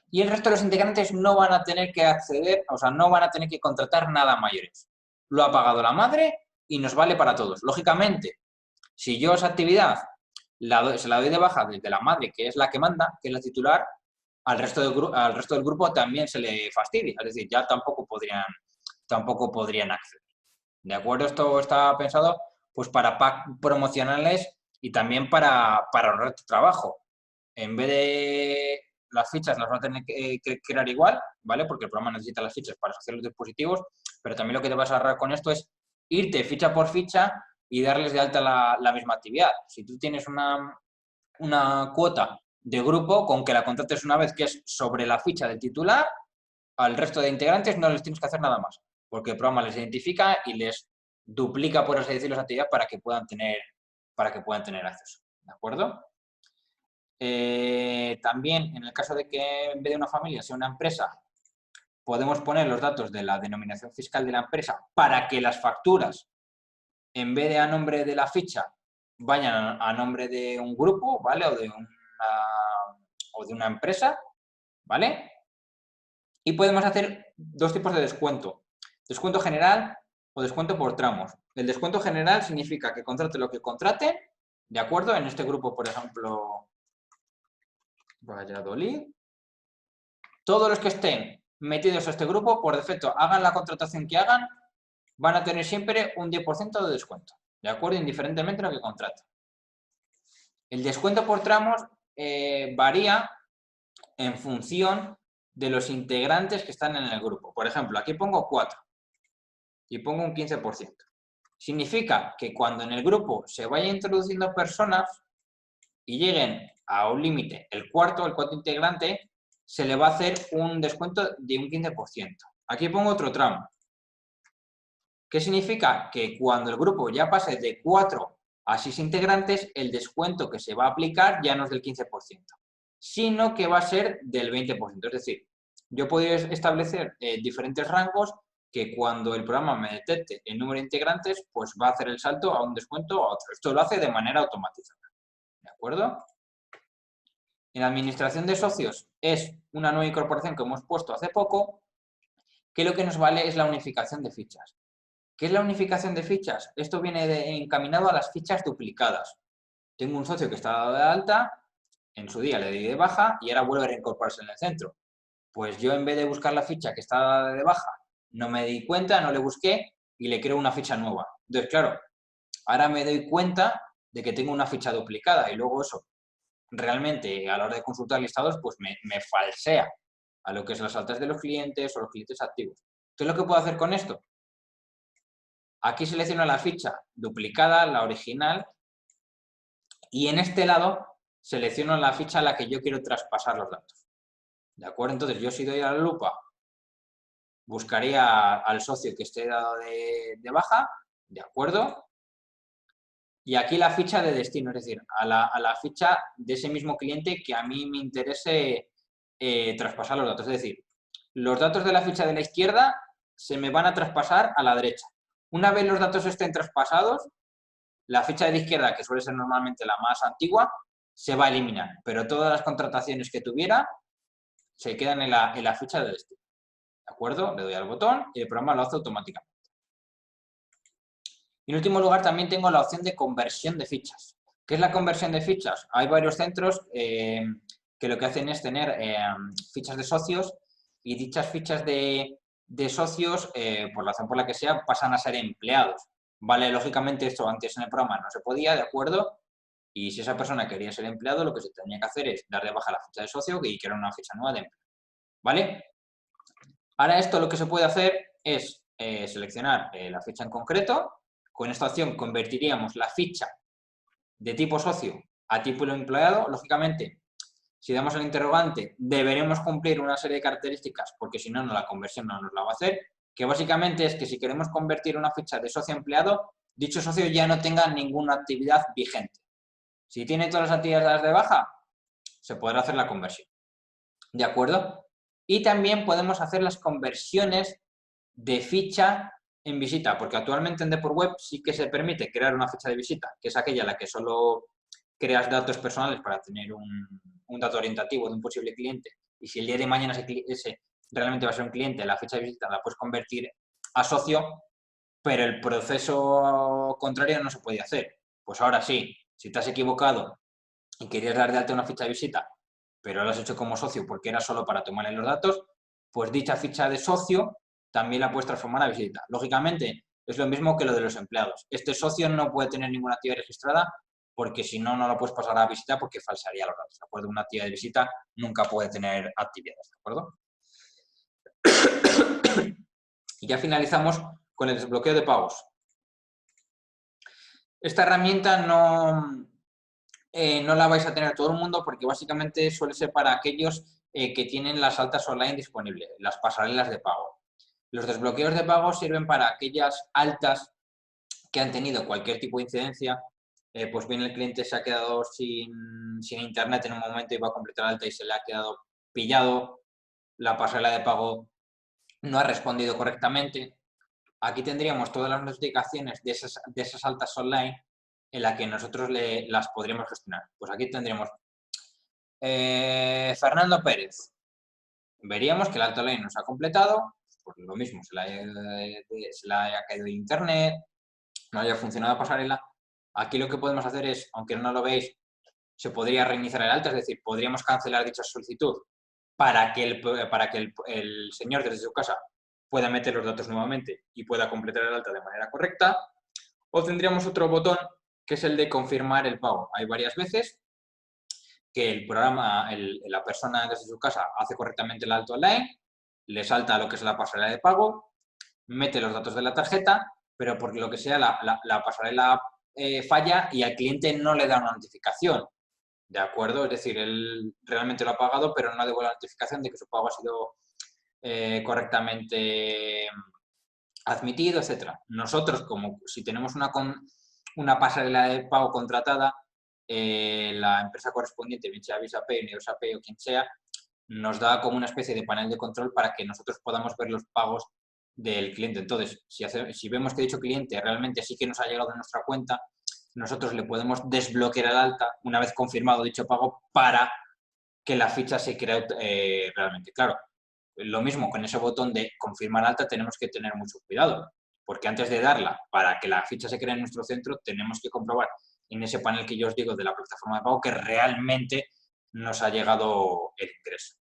y el resto de los integrantes no van a tener que acceder, o sea, no van a tener que contratar nada mayores. Lo ha pagado la madre y nos vale para todos. Lógicamente, si yo esa actividad se la doy de baja desde la madre, que es la que manda, que es la titular, al resto del grupo también se le fastidia. Es decir, ya tampoco podrían acceder. ¿De acuerdo? Esto está pensado pues para promocionarles y también para ahorrar tu trabajo. En vez de las fichas las vas a tener que crear igual, ¿vale? Porque el programa necesita las fichas para asociar los dispositivos, pero también lo que te vas a ahorrar con esto es irte ficha por ficha y darles de alta la misma actividad. Si tú tienes una cuota de grupo, con que la contrates una vez que es sobre la ficha del titular, al resto de integrantes no les tienes que hacer nada más, porque el programa les identifica y les duplica, por así decirlo, la actividad para que puedan tener acceso. ¿De acuerdo? También, en el caso de que en vez de una familia sea una empresa, podemos poner los datos de la denominación fiscal de la empresa para que las facturas, en vez de a nombre de la ficha, vayan a nombre de un grupo, ¿vale? O de una empresa, ¿vale? Y podemos hacer 2 tipos de descuento. Descuento general o descuento por tramos. El descuento general significa que contrate lo que contrate, ¿de acuerdo? En este grupo, por ejemplo, Valladolid. Todos los que estén metidos a este grupo, por defecto, hagan la contratación que hagan, van a tener siempre un 10% de descuento, ¿de acuerdo? Indiferentemente de lo que contraten. El descuento por tramos varía en función de los integrantes que están en el grupo. Por ejemplo, aquí pongo 4 y pongo un 15%. Significa que cuando en el grupo se vaya introduciendo personas y lleguen a un límite, el cuarto integrante, se le va a hacer un descuento de un 15%. Aquí pongo otro tramo. ¿Qué significa? Que cuando el grupo ya pase de 4 a 6 integrantes, el descuento que se va a aplicar ya no es del 15%, sino que va a ser del 20%. Es decir, yo podría establecer diferentes rangos que cuando el programa me detecte el número de integrantes, pues va a hacer el salto a un descuento o a otro. Esto lo hace de manera automatizada. ¿De acuerdo? En la administración de socios es una nueva incorporación que hemos puesto hace poco, que lo que nos vale es la unificación de fichas. ¿Qué es la unificación de fichas? Esto viene encaminado a las fichas duplicadas. Tengo un socio que está dado de alta, en su día le di de baja y ahora vuelve a reincorporarse en el centro. Pues yo en vez de buscar la ficha que está dada de baja, no me di cuenta, no le busqué y le creo una ficha nueva. Entonces, claro, ahora me doy cuenta de que tengo una ficha duplicada y luego eso, realmente a la hora de consultar listados, pues me falsea a lo que es las altas de los clientes o los clientes activos. ¿Qué es lo que puedo hacer con esto? Aquí selecciono la ficha duplicada, la original, y en este lado selecciono la ficha a la que yo quiero traspasar los datos. ¿De acuerdo? Entonces, yo si doy a la lupa, buscaría al socio que esté dado de baja, ¿de acuerdo? Y aquí la ficha de destino, es decir, a la ficha de ese mismo cliente que a mí me interese traspasar los datos. Es decir, los datos de la ficha de la izquierda se me van a traspasar a la derecha. Una vez los datos estén traspasados, la ficha de la izquierda, que suele ser normalmente la más antigua, se va a eliminar, pero todas las contrataciones que tuviera se quedan en la ficha de destino. ¿De acuerdo? Le doy al botón y el programa lo hace automáticamente. Y en último lugar, también tengo la opción de conversión de fichas. ¿Qué es la conversión de fichas? Hay varios centros que lo que hacen es tener fichas de socios y dichas fichas de socios, por la razón por la que sea, pasan a ser empleados. Vale, lógicamente esto antes en el programa no se podía, ¿de acuerdo? Y si esa persona quería ser empleado, lo que se tenía que hacer es dar de baja la ficha de socio y crear una ficha nueva de empleo. ¿Vale? Ahora esto lo que se puede hacer es seleccionar la ficha en concreto. Con esta opción convertiríamos la ficha de tipo socio a tipo empleado. Lógicamente, si damos al interrogante, deberemos cumplir una serie de características porque si no, la conversión no nos la va a hacer, que básicamente es que si queremos convertir una ficha de socio a empleado, dicho socio ya no tenga ninguna actividad vigente. Si tiene todas las actividades de baja, se podrá hacer la conversión. ¿De acuerdo? Y también podemos hacer las conversiones de ficha en visita, porque actualmente en Deport Web sí que se permite crear una ficha de visita, que es aquella en la que solo creas datos personales para tener un dato orientativo de un posible cliente. Y si el día de mañana ese realmente va a ser un cliente, la ficha de visita la puedes convertir a socio, pero el proceso contrario no se puede hacer. Pues ahora sí, si te has equivocado y querías dar de alta una ficha de visita, pero lo has hecho como socio porque era solo para tomarle los datos, pues dicha ficha de socio también la puedes transformar a visita. Lógicamente, es lo mismo que lo de los empleados. Este socio no puede tener ninguna actividad registrada porque si no, no lo puedes pasar a visita porque falsaría los datos. ¿De acuerdo? Una actividad de visita nunca puede tener actividades. ¿De acuerdo? Y ya finalizamos con el desbloqueo de pagos. Esta herramienta no la vais a tener todo el mundo porque básicamente suele ser para aquellos que tienen las altas online disponibles, las pasarelas de pago. Los desbloqueos de pago sirven para aquellas altas que han tenido cualquier tipo de incidencia, pues bien el cliente se ha quedado sin internet en un momento y va a completar la alta y se le ha quedado pillado, la pasarela de pago no ha respondido correctamente. Aquí tendríamos todas las notificaciones de esas altas online en la que nosotros las podríamos gestionar. Pues aquí tendríamos Fernando Pérez. Veríamos que el alta online nos ha completado, pues lo mismo, se le haya caído internet, no haya funcionado pasarela. Aquí lo que podemos hacer es, aunque no lo veis, se podría reiniciar el alta, es decir, podríamos cancelar dicha solicitud para que el señor desde su casa pueda meter los datos nuevamente y pueda completar el alta de manera correcta. O tendríamos otro botón que es el de confirmar el pago. Hay varias veces que el programa, la persona desde su casa hace correctamente el alto online, le salta lo que es la pasarela de pago, mete los datos de la tarjeta, pero por lo que sea la pasarela falla y al cliente no le da una notificación, ¿de acuerdo? Es decir, él realmente lo ha pagado, pero no devuelve la notificación de que su pago ha sido correctamente admitido, etcétera. Nosotros, como si tenemos una pasarela de pago contratada, la empresa correspondiente, bien sea VisaPay, NeosaPay o quien sea, nos da como una especie de panel de control para que nosotros podamos ver los pagos del cliente. Entonces, si vemos que dicho cliente realmente sí que nos ha llegado a nuestra cuenta, nosotros le podemos desbloquear el alta una vez confirmado dicho pago para que la ficha se cree realmente. Claro, lo mismo con ese botón de confirmar alta tenemos que tener mucho cuidado, porque antes de darla para que la ficha se cree en nuestro centro, tenemos que comprobar en ese panel que yo os digo de la plataforma de pago que realmente nos ha llegado el ingreso.